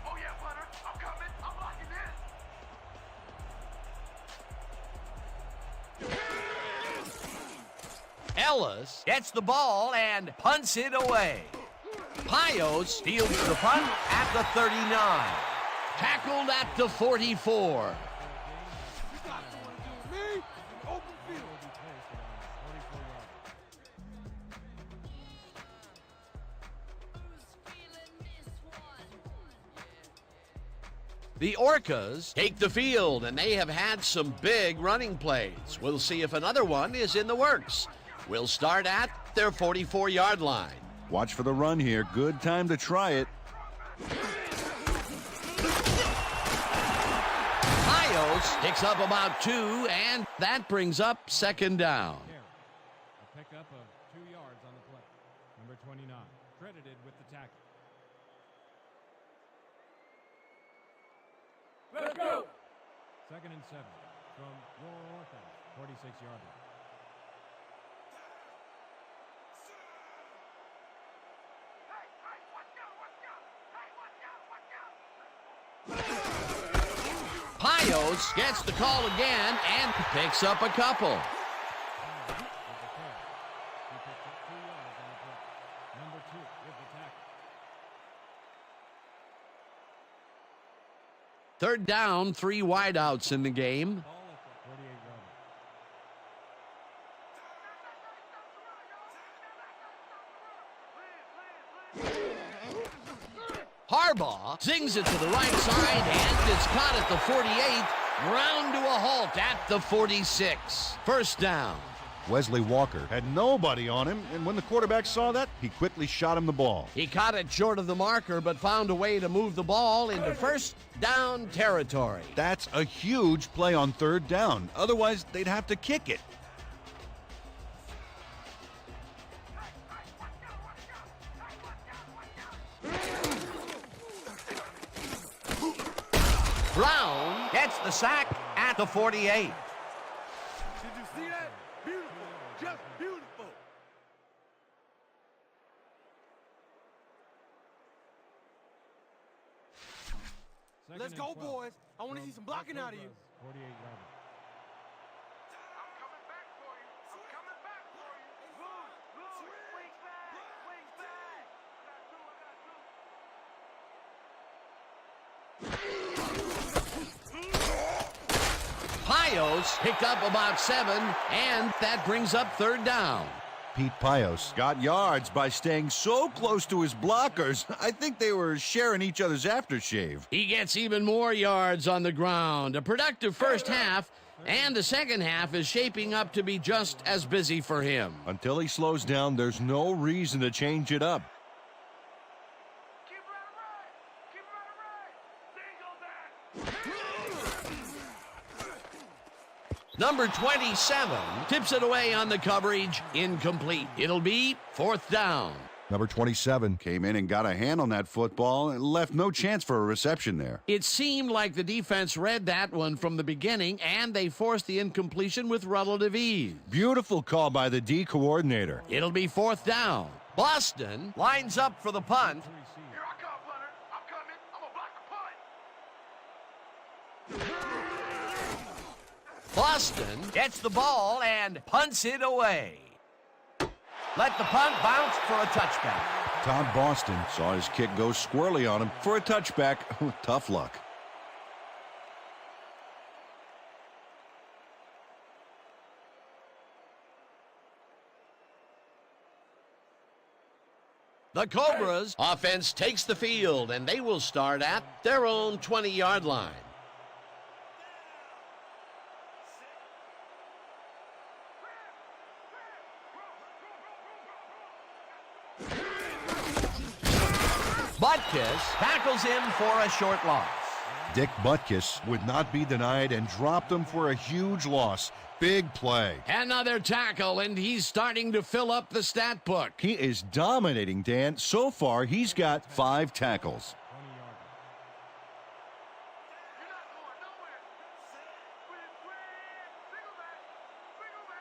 Oh yeah, punter. I'm coming. I'm locking in.
Ellis gets the ball and punts it away. Pios steals the punt at the 39. Tackled at the 44.
You got someone to do with me in open field.
Will be placed around 44 yards.
The Orcas take the field, and they have had some big running plays. We'll see if another one is in the works. We'll start at their 44-yard line.
Watch for the run here. Good time to try it.
Pios picks up about 2, and that brings up 2nd down.
A pickup of 2 yards on the play. Number 29, credited with the tackle.
Let's go.
2nd and 7 from your Orcas, 46-yard line.
Pios gets the call again and picks up a couple.
With the carry. He picked up 2 yards on the play. Number 2 with the tackle.
3rd down, 3 wideouts in the game.
Ball at the 48-yard
Harbaugh zings it to the right side, and it's caught at the 48. Ground to a halt at the 46. 1st down.
Wesley Walker had nobody on him, and when the quarterback saw that, he quickly shot him the ball.
He caught it short of the marker, but found a way to move the ball into 1st down territory.
That's a huge play on 3rd down. Otherwise, they'd have to kick it.
Brown gets the sack at the 48.
Did you see that? Beautiful. Just beautiful.
Second
Let's
and
go,
12
boys. I want to see
from
some blocking
the
out of you.
Cobras, 48-yard line.
I'm coming back for you. I'm coming back for you. Move. Wings back. Wings back.
Pios picked up about 7, and that brings up 3rd down.
Pete Pios
Got yards by staying so close to his blockers. I think they were sharing each other's aftershave.
He gets even more yards on the ground. A productive 1st half, and the 2nd half is shaping up to be just as busy for him.
Until he slows down, there's no reason to change it up.
Keep running right. Keep running right. Single back.
Number 27 tips it away on the coverage. Incomplete. It'll be 4th down.
Number 27.
Came in and got a hand on that football and left no chance for a reception there.
It seemed like the defense read that one from the beginning, and they forced the incompletion with relative ease.
Beautiful call by the D coordinator.
It'll be 4th down. Boston lines up for the punt.
To receive.
Here I come, punter. I'm coming. I'm going to block the punt.
Boston gets the ball and punts it away. Let the punt bounce for a touchback.
Todd Boston saw his kick go squirrely on him for a touchback. Tough luck.
The Cobras offense takes the field, and they will start at their own 20-yard line. Butkus tackles him for a short loss.
Dick Butkus would not be denied and dropped him for a huge loss. Big play.
Another tackle, and he's starting to fill up the stat book.
He is dominating, Dan. So far, he's got 5 tackles.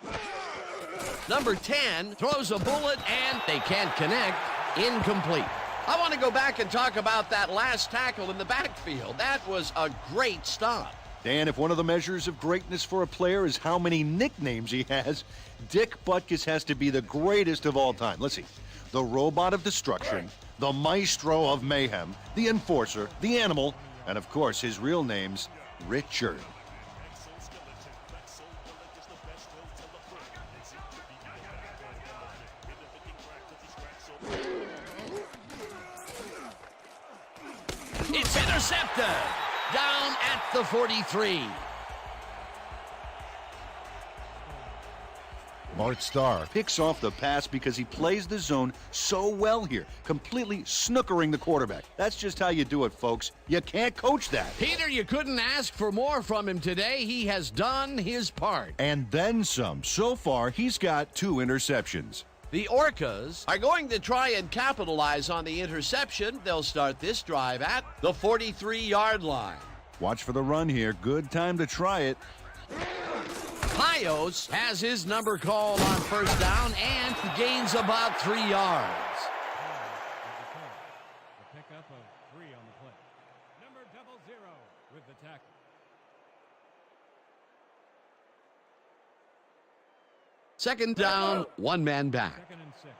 20 yards.
Number 10 throws a bullet, and they can't connect. Incomplete. I want to go back and talk about that last tackle in the backfield. That was a great stop.
Dan, if one of the measures of greatness for a player is how many nicknames he has, Dick Butkus has to be the greatest of all time. Let's see. The Robot of Destruction, the Maestro of Mayhem, the Enforcer, the Animal, and of course his real name's Richard.
It's intercepted. Down at the 43.
Mart Starr picks off the pass because he plays the zone so well here, completely snookering the quarterback. That's just how you do it, folks. You can't coach that.
Peter, you couldn't ask for more from him today. He has done his part.
And then some. So far, he's got 2 interceptions.
The Orcas are going to try and capitalize on the interception. They'll start this drive at the 43-yard line.
Watch for the run here. Good time to try it.
Pios has his number called on first down and gains about 3 yards.
The pickup of 3 on the play. Number 00 with the tackle.
Second down, 1 man back.
2nd and 6.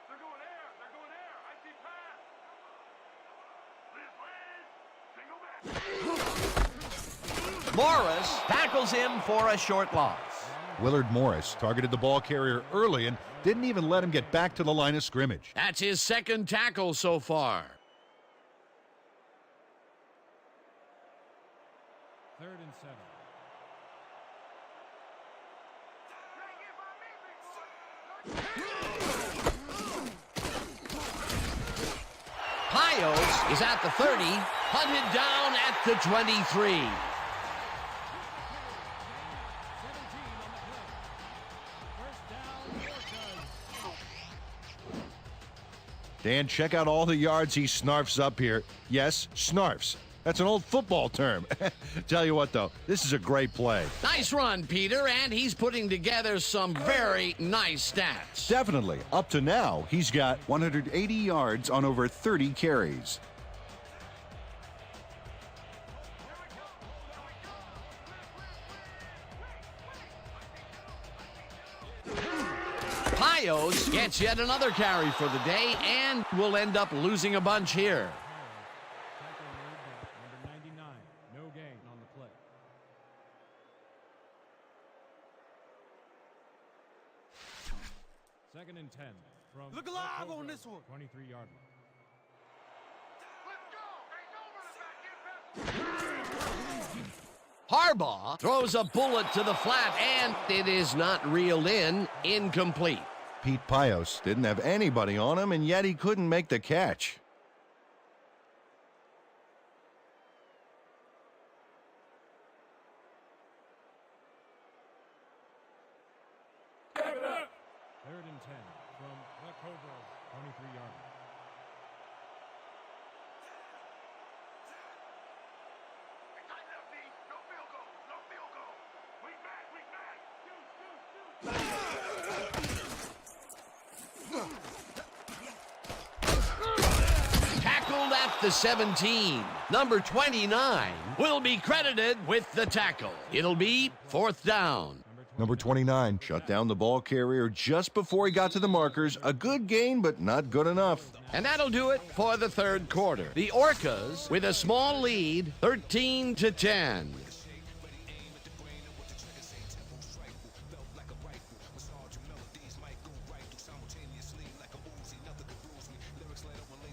They're going air. They're going air. I see pass. Single back.
Morris tackles him for a short loss.
Willard Morris targeted the ball carrier early and didn't even let him get back to the line of scrimmage.
That's his second tackle so far.
3rd and 7.
Pios is at the 30, hunted down at the 23.
17 on the play. First down, Orcas.
Dan, check out all the yards he snarfs up here. Yes, snarfs. That's an old football term. Tell you what, though, this is a great play.
Nice run, Peter, and he's putting together some very nice stats.
Definitely. Up to now, he's got 180 yards on over 30 carries.
Pios gets yet another carry for the day and will end up losing a bunch here.
Tackle made by number 99. No gain on the play. Second and 10 from
Look
the
alive
Cobras,
on this one.
23-yard line.
Let's go. Ain't over the back end pass.
Harbaugh throws a bullet to the flat, and it is not reeled in. Incomplete.
Pete Pios didn't have anybody on him, and yet he couldn't make the catch.
Third and 10 from the Cobras, 23-yard line.
Tighten up, D. No field goal. No field goal. Wing back. Wing back.
Tackled at the 17. Number 29 will be credited with the tackle. It'll be 4th down.
Number 29 shut down the ball carrier just before he got to the markers. A good gain, but not good enough.
And that'll do it for the third quarter. The Orcas with a small lead, 13-10.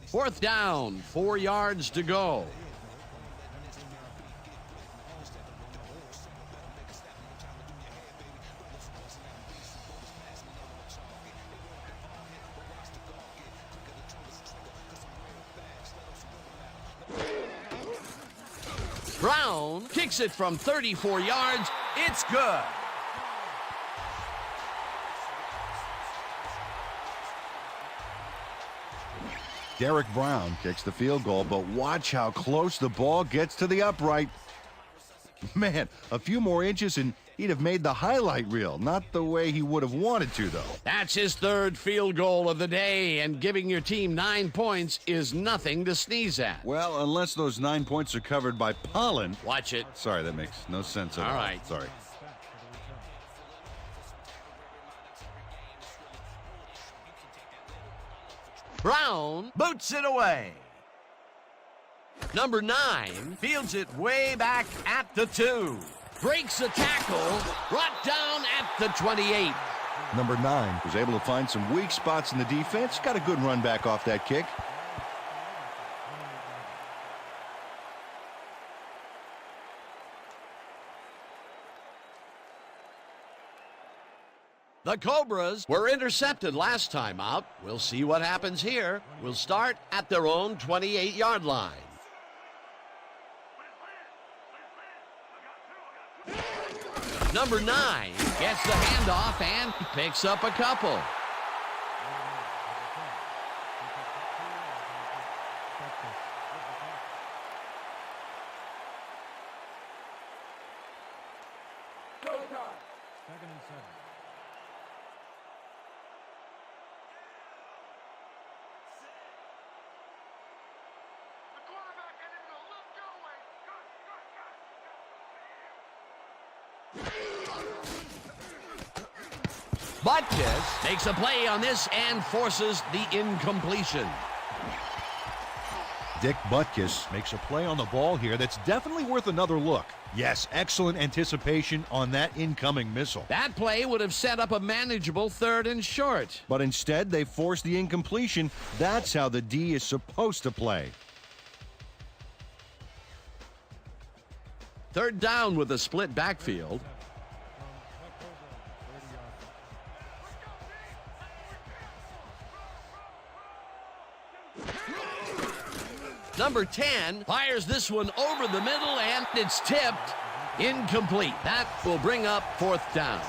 Fourth down, 4 yards to go. Brown kicks it from 34 yards. It's good.
Derek Brown kicks the field goal, but watch how close the ball gets to the upright. Man, a few more inches and he'd have made the highlight reel. Not the way he would have wanted to, though.
That's his third field goal of the day, and giving your team 9 points is nothing to sneeze at.
Well, unless those 9 points are covered by pollen.
Watch it.
Sorry, that makes no sense at all.
All right.
Sorry.
Brown boots it away. Number 9 fields it way back at the 2. Breaks a tackle, brought down at the 28.
Number 9 was able to find some weak spots in the defense. Got a good run back off that kick.
The Cobras were intercepted last time out. We'll see what happens here. We'll start at their own 28-yard line. Number 9 gets the handoff and picks up a couple.
Second and 7.
The quarterback and him will look your way.
Butkus makes a play on this and forces the incompletion.
Dick Butkus makes a play on the ball here that's definitely worth another look. Yes, excellent anticipation on that incoming missile.
That play would have set up a manageable 3rd and short.
But instead, they forced the incompletion. That's how the D is supposed to play.
3rd down with a split backfield. Number 10 fires this one over the middle, and it's tipped. Incomplete. That will bring up 4th down.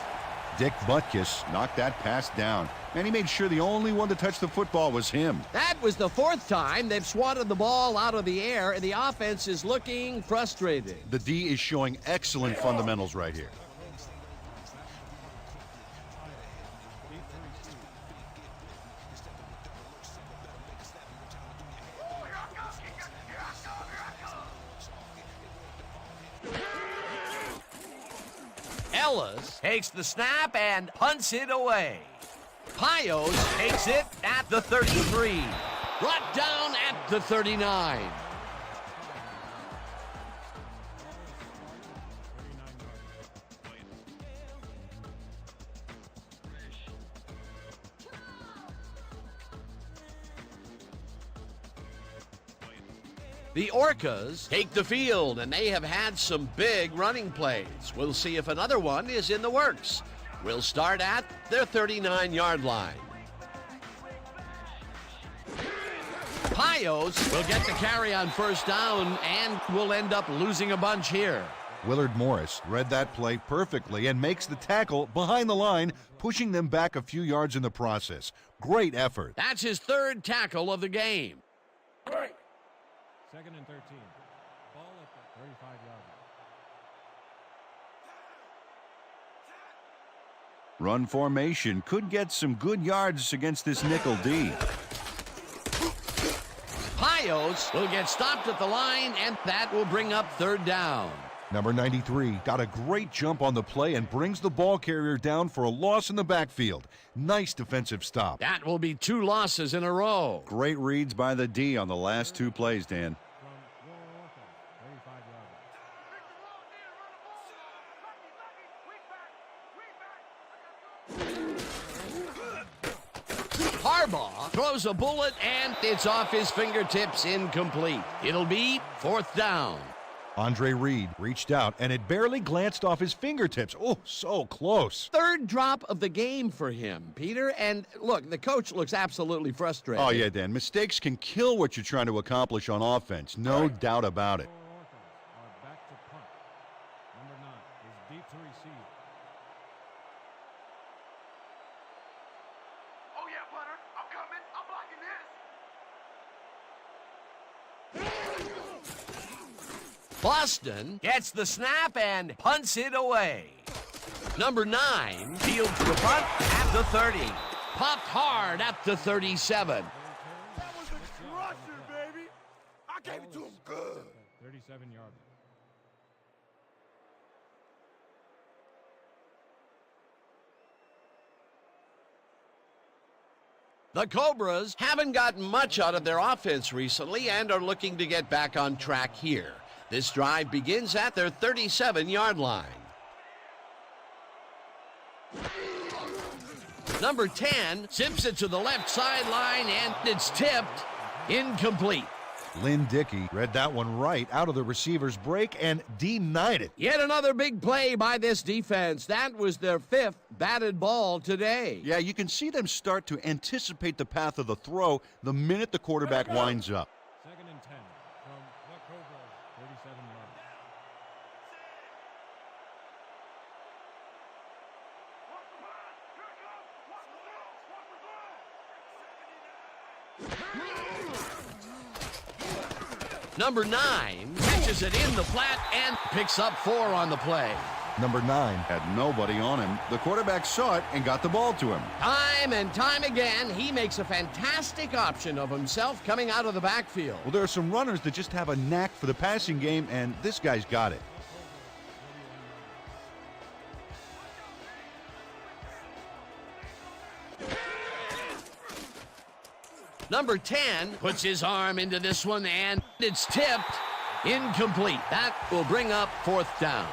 Dick Butkus knocked that pass down, and he made sure the only one to touch the football was him.
That was the 4th time they've swatted the ball out of the air, and the offense is looking frustrated.
The D is showing excellent fundamentals right here.
Ellis takes the snap and punts it away. Pios takes it at the 33. Brought down at the 39. The Orcas take the field, and they have had some big running plays. We'll see if another one is in the works. We'll start at their 39-yard line. Pios will get the carry on 1st down, and will end up losing a bunch here.
Willard Morris read that play perfectly and makes the tackle behind the line, pushing them back a few yards in the process. Great effort.
That's his 3rd tackle of the game.
2nd and 13. Ball at the 35-yard line.
Run formation could get some good yards against this nickel D.
Pios will get stopped at the line, and that will bring up 3rd down.
Number 93 got a great jump on the play and brings the ball carrier down for a loss in the backfield. Nice defensive stop.
That will be 2 losses in a row.
Great reads by the D on the last 2 plays, Dan.
From your Orcas, 35-yard line.
Harbaugh throws a bullet, and it's off his fingertips, incomplete. It'll be 4th down.
Andre Reed reached out, and it barely glanced off his fingertips. Oh, so close.
3rd drop of the game for him, Peter. And look, the coach looks absolutely frustrated.
Oh, yeah, Dan. Mistakes can kill what you're trying to accomplish on offense. No doubt about it.
Orcas are back
yeah, punter. I'm coming. I'm blocking this.
Boston gets the snap and punts it away. Number 9 fields the punt at the 30. Popped hard at the 37.
That was a crusher, baby. I gave it to him good.
37 yards.
The Cobras haven't gotten much out of their offense recently and are looking to get back on track here. This drive begins at their 37-yard line. Number 10 zips it to the left sideline, and it's tipped. Incomplete.
Lynn Dickey read that one right out of the receiver's break and denied it.
Yet another big play by this defense. That was their 5th batted ball today.
Yeah, you can see them start to anticipate the path of the throw the minute the quarterback winds up.
2nd and 10 from the Cobras, 37 yards.
Number 9 catches it in the flat and picks up 4 on the play.
Number 9
Had nobody on him. The quarterback saw it and got the ball to him.
Time and time again, he makes a fantastic option of himself coming out of the backfield.
Well, there are some runners that just have a knack for the passing game, and this guy's got it.
Number 10 puts his arm into this one, and it's tipped. Incomplete. That will bring up 4th down.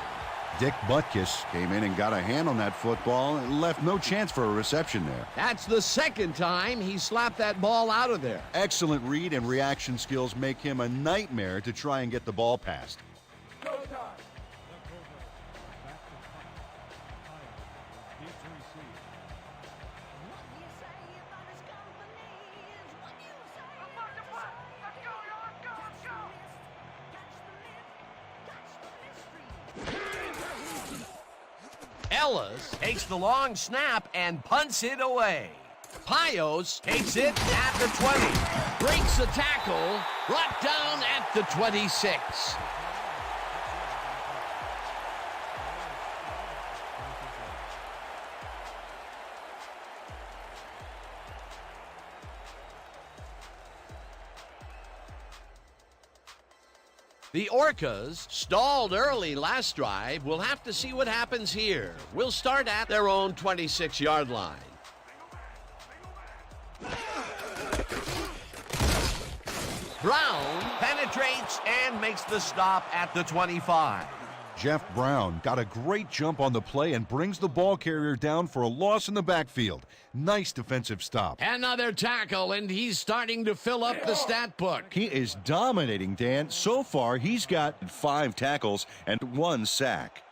Dick Butkus
Came in and got a hand on that football and left no chance for a reception there.
That's the 2nd time he slapped that ball out of there.
Excellent read and reaction skills make him a nightmare to try and get the ball past.
The Cobras back to punt. Chapell deep to receive.
I'm about to punt. Let's go, y'all. Let's go. Let's go.
Ellis takes the long snap and punts it away. Pios takes it at the 20. Breaks the tackle. Brought down at the 26. The Orcas stalled early last drive. We'll have to see what happens here. We'll start at their own 26-yard line. Brown penetrates and makes the stop at the 25.
Jeff Brown got a great jump on the play and brings the ball carrier down for a loss in the backfield. Nice defensive stop.
Another tackle, and he's starting to fill up the stat book.
He is dominating, Dan. So far, he's got 5 tackles and 1 sack.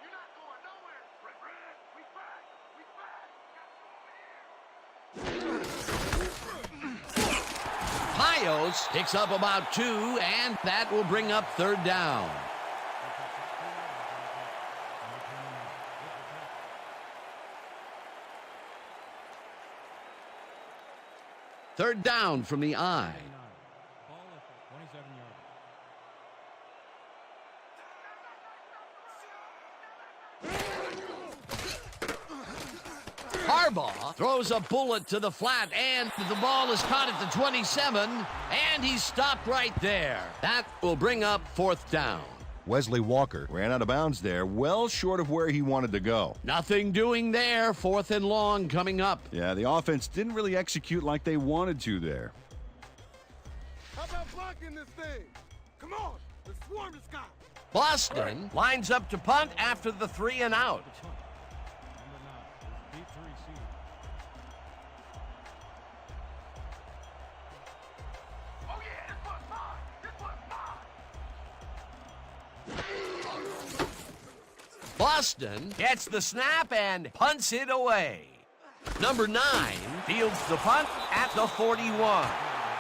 You're not going nowhere. Red, we back.
Pios picks up about 2, and that will bring up 3rd down. Third down from the I.
Ball at the 27 yard.
Harbaugh throws a bullet to the flat, and the ball is caught at the 27, and he's stopped right there. That will bring up 4th down.
Wesley Walker
Ran out of bounds there, well short of where he wanted to go.
Nothing doing there. 4th and long coming up.
Yeah, the offense didn't really execute like they wanted to there.
How about blocking this thing? Come on, let's swarm this guy.
Boston lines up to punt after the 3 and out.
Number 9 is deep to receive.
Oh, yeah, this one's mine. This one's mine.
Boston gets the snap and punts it away. Number 9 fields the punt at the 41.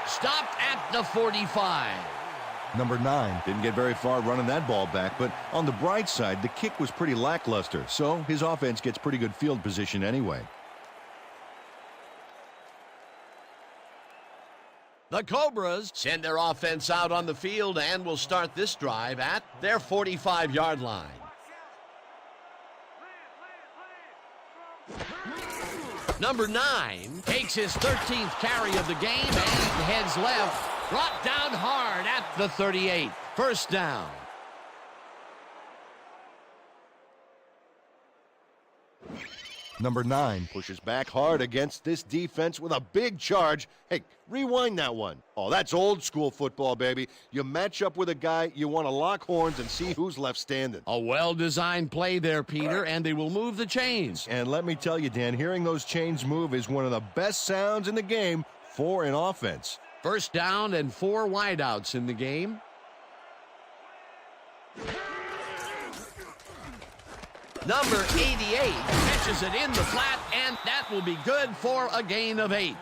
Stopped at the 45.
Number 9.
Didn't get very far running that ball back, but on the bright side, the kick was pretty lackluster, so his offense gets pretty good field position anyway.
The Cobras send their offense out on the field and will start this drive at their 45-yard line. Number 9 takes his 13th carry of the game and heads left. Brought down hard at the 38. First down.
Number 9.
Pushes back hard against this defense with a big charge. Hey, rewind that one. Oh, that's old school football, baby. You match up with a guy, you want to lock horns and see who's left standing.
A well-designed play there, Peter, and they will move the chains.
And let me tell you, Dan, hearing those chains move is one of the best sounds in the game for an offense.
First down and 4 wideouts in the game. Number 88 catches it in the flat, and that will be good for a gain of 8.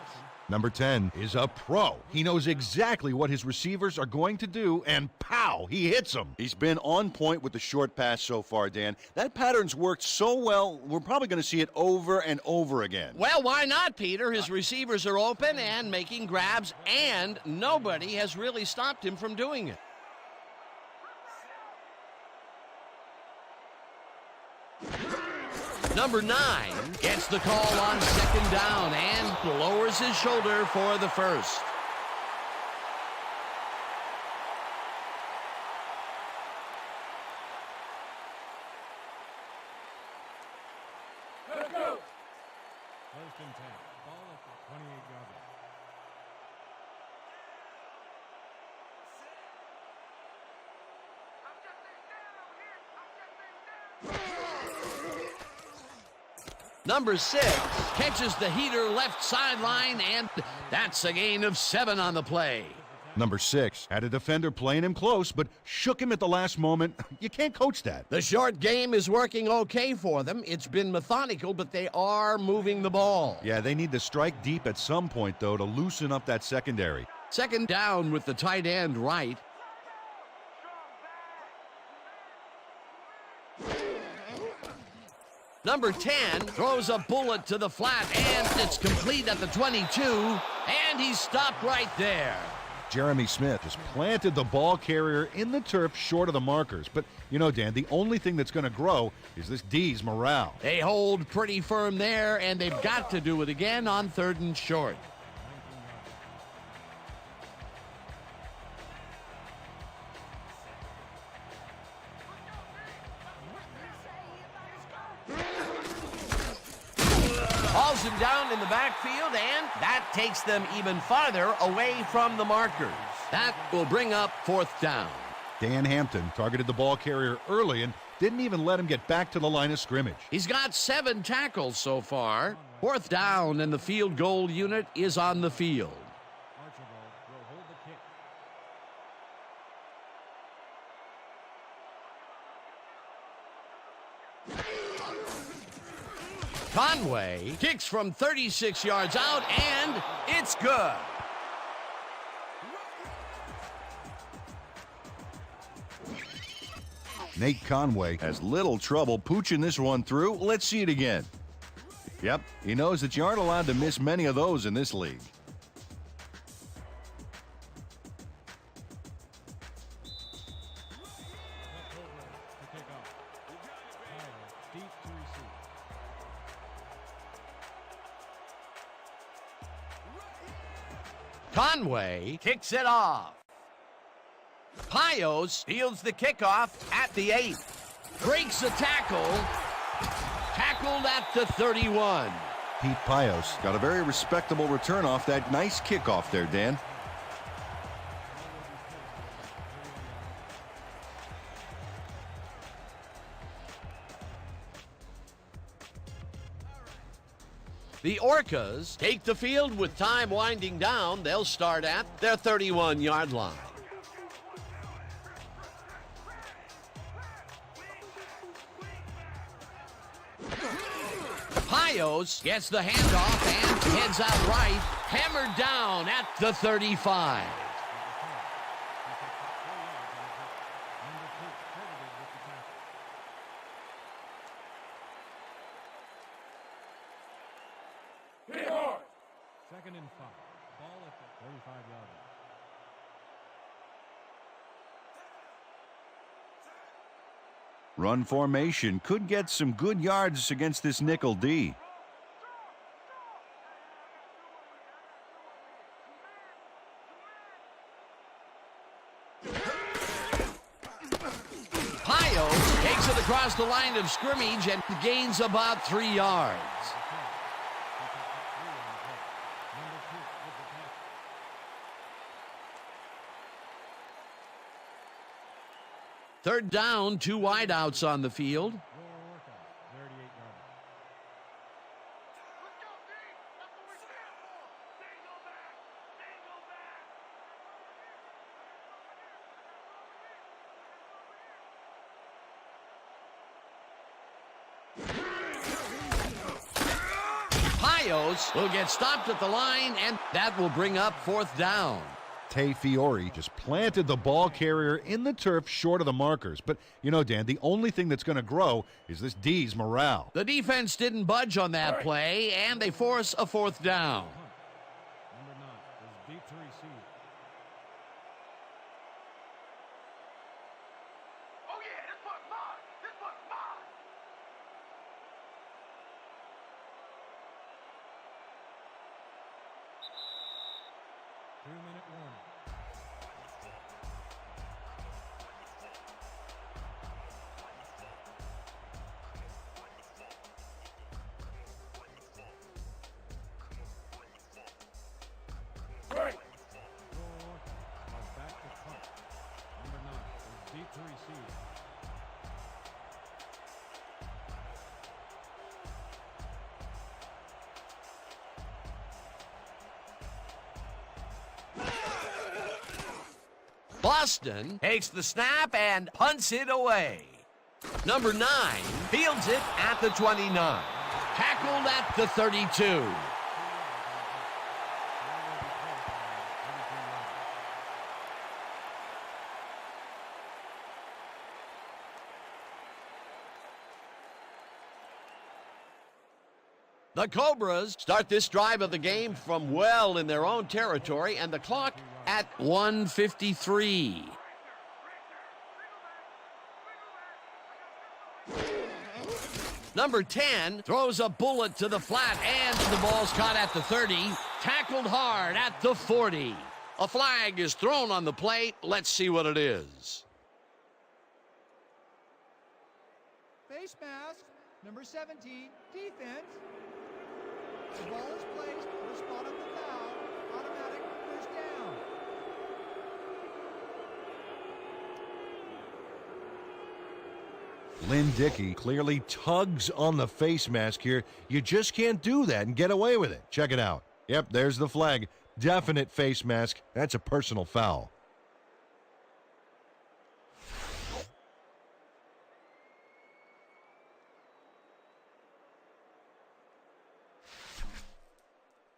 Number 10 is a pro. He knows exactly what his receivers are going to do, and pow, he hits them.
He's been on point with the short pass so far, Dan. That pattern's worked so well, we're probably going to see it over and over again.
Well, why not, Peter? His receivers are open and making grabs, and nobody has really stopped him from doing it. Number 9 gets the call on second down and lowers his shoulder for the first.
Let's go. First and 10. Ball at the 28-yard line.
Number 6 catches the heater left sideline, and that's a gain of 7 on the play.
Number 6 had a defender playing him close, but shook him at the last moment. You can't coach that.
The short game is working okay for them. It's been methodical, but they are moving the ball.
Yeah, they need to strike deep at some point, though, to loosen up that secondary.
Second down with the tight end right. Number 10 throws a bullet to the flat, and it's complete at the 22, and he's stopped right there.
Jeremy Smith has planted the ball carrier in the turf short of the markers. But, you know, Dan, the only thing that's going to grow is this D's morale.
They hold pretty firm there, and they've got to do it again on 3rd and short. Hauls him down in the backfield, and that takes them even farther away from the markers. That will bring up 4th down.
Dan Hampton targeted the ball carrier early and didn't even let him get back to the line of scrimmage.
He's got 7 tackles so far. 4th down, and the field goal unit is on the field.
Archibald will hold the kick.
Conway kicks from 36 yards out, and it's good.
Nate Conway
Has little trouble pooching this one through. Let's see it again. Yep, he knows that you aren't allowed to miss many of those in this league.
To kick off. Tyler deep to receive.
Conway kicks it off. Pios fields the kickoff at the 8. Breaks a tackle. Tackled at the 31.
Pete Pios.
Got a very respectable return off that nice kickoff there, Dan.
The Orcas take the field with time winding down. They'll start at their 31-yard line. Pios gets the handoff and heads out right. Hammered down at the 35.
Second and 5. Ball at the 35-yard line.
Run formation could get some good yards against this nickel D.
Pios takes it across the line of scrimmage and gains about 3 yards. Third down, 2 wideouts on the field.
Orcas, 38-yard line.
Let's go, D. That's what we stand for. Single back. Single back.
Pios will get stopped at the line, and that will bring up 4th down.
Tay Fiore just planted the ball carrier in the turf short of the markers. But, you know, Dan, the only thing that's going to grow is this D's morale.
The defense didn't budge on that play, and they force a 4th down.
Number 9 is deep to receive.
Oh, yeah, this one's mine. This one's mine.
2-minute warning. Orcas are back to punt. Number 9 is deep to receive.
Boston takes the snap and punts it away. Number 9 fields it at the 29. Tackled at the 32. The Cobras start this drive of the game from well in their own territory, and the clock at 1:53. Number 10 throws a bullet to the flat, and the ball's caught at the 30, tackled hard at the 40. A flag is thrown on the plate. Let's see what it is.
Face mask, number 17, defense. The ball is placed on the spot of the foul. Automatic first down.
Lynn Dickey clearly tugs on the face mask here. You just can't do that and get away with it. Check it out. Yep, there's the flag. Definite face mask. That's a personal foul.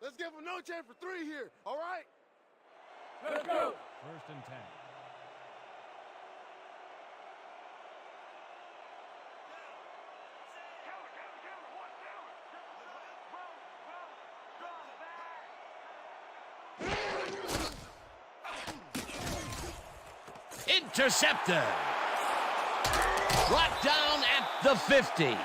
Let's give him no chance for 3 here, all right?
Let's go. First and 10.
Intercepted. Brought down at the 50.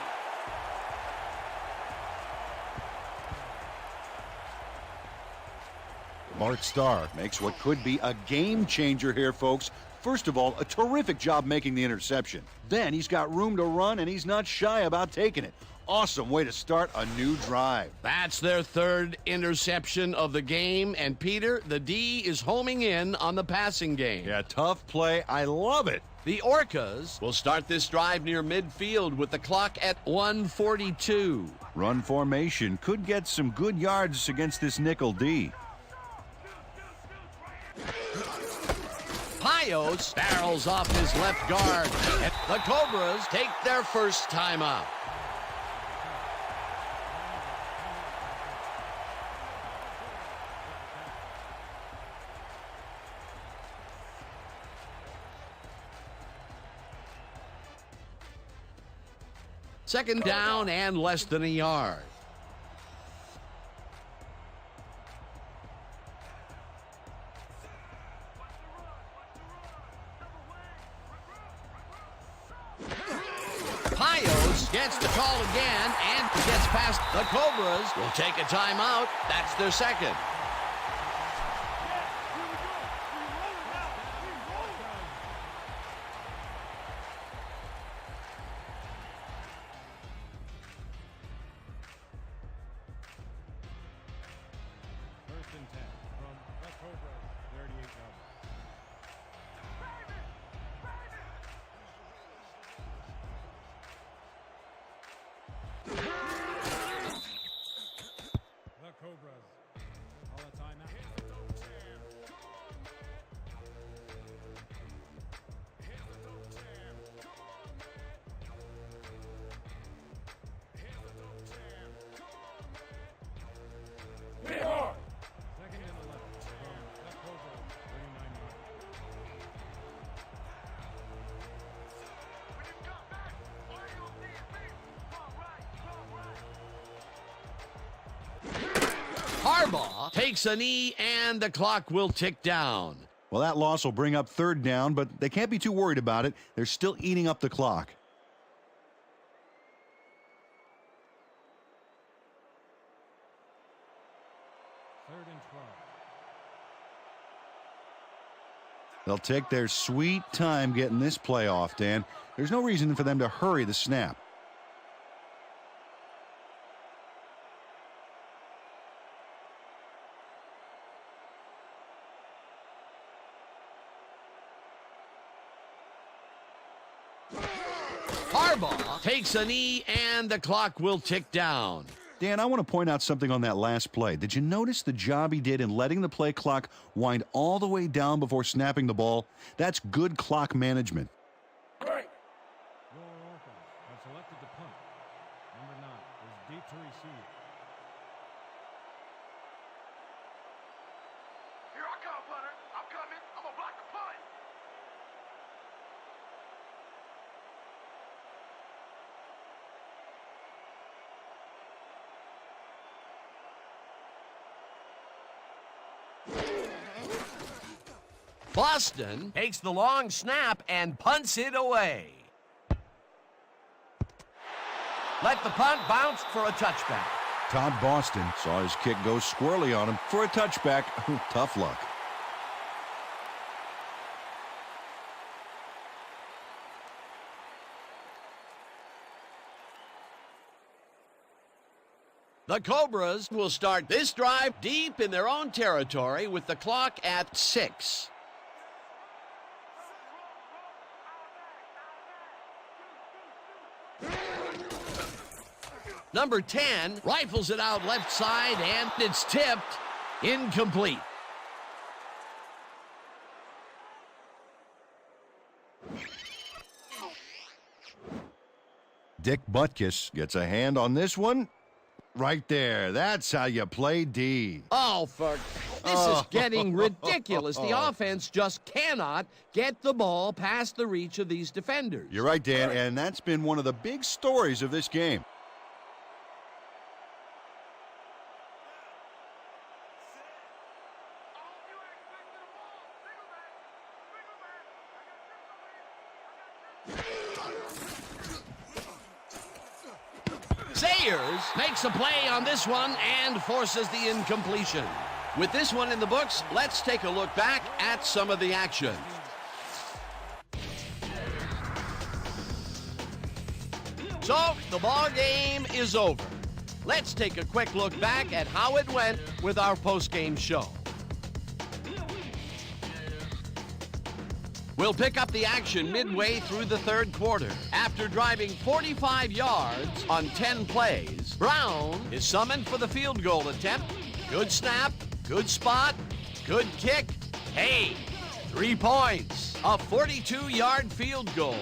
Bart Starr makes what could be a game changer here, folks. First of all, a terrific job making the interception. Then he's got room to run, and he's not shy about taking it. Awesome way to start a new drive.
That's their 3rd interception of the game, and Peter, the D is homing in on the passing game.
Yeah, tough play. I love it.
The Orcas will start this drive near midfield with the clock at 1:42.
Run formation could get some good yards against this nickel D.
Pios barrels off his left guard, and the Cobras take their first timeout. Second down and less than a yard. man and gets past the Cobras. Will take a timeout. That's their second.
First and 10 from the Cobras, 38 yards. The Cobras call a timeout. Second and 11 from the Cobras, 39 yards.
When you come back, play on defense. Run right.
Harbaugh takes a knee, and the clock will tick down.
Well, that loss will bring up third down, but they can't be too worried about it. They're still eating up the clock.
Third and 12.
They'll take their sweet time getting this play off, Dan. There's no reason for them to hurry the snap.
Harbaugh takes a knee, and the clock will tick down.
Dan, I want to point out something on that last play. Did you notice the job he did in letting the play clock wind all the way down before snapping the ball? That's good clock management.
Your Orcas have selected to punt. Number 9 is deep to receive.
Here I come, punter. I'm coming. I'm gonna block the punt.
Boston takes the long snap and punts it away. Let the punt bounce for a touchback.
Todd Boston saw his kick go squirrely on him for a touchback. Tough luck.
The Cobras will start this drive deep in their own territory with the clock at 6. Number 10 rifles it out left side, and it's tipped. Incomplete.
Dick Butkus gets a hand on this one. Right there. That's how you play D.
Oh, this is getting ridiculous. The offense just cannot get the ball past the reach of these defenders.
You're right, Dan, and that's been one of the big stories of this game.
Sayers makes a play on this one and forces the incompletion. With this one in the books, let's take a look back at some of the action. So, the ball game is over. Let's take a quick look back at how it went with our post-game show. We'll pick up the action midway through the third quarter. After driving 45 yards on 10 plays, Brown is summoned for the field goal attempt. Good snap, good spot, good kick. Hey, 3 points, a 42-yard field goal.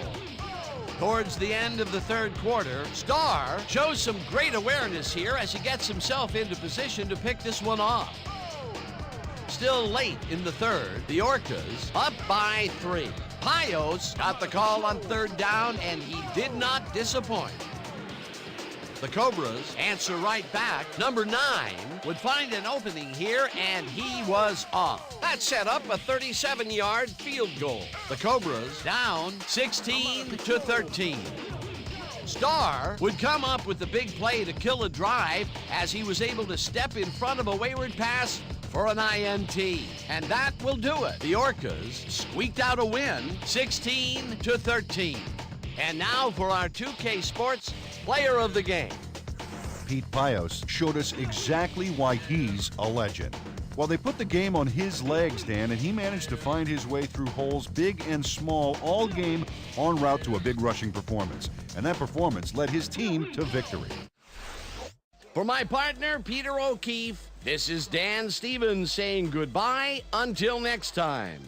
Towards the end of the third quarter, Starr shows some great awareness here as he gets himself into position to pick this one off. Still late in the third, the Orcas up by 3. Payos got the call on third down, and he did not disappoint. The Cobras answer right back. Number 9 would find an opening here, and he was off. That set up a 37-yard field goal. The Cobras down 16-13. Starr would come up with the big play to kill a drive as he was able to step in front of a wayward pass for an INT. And that will do it. The Orcas squeaked out a win, 16-13. And now for our 2K Sports Player of the Game.
Pete Pios showed us exactly why he's a legend. Well, they put the game on his legs, Dan, and he managed to find his way through holes big and small all game en route to a big rushing performance. And that performance led his team to victory.
For my partner, Peter O'Keefe, this is Dan Stevens saying goodbye until next time.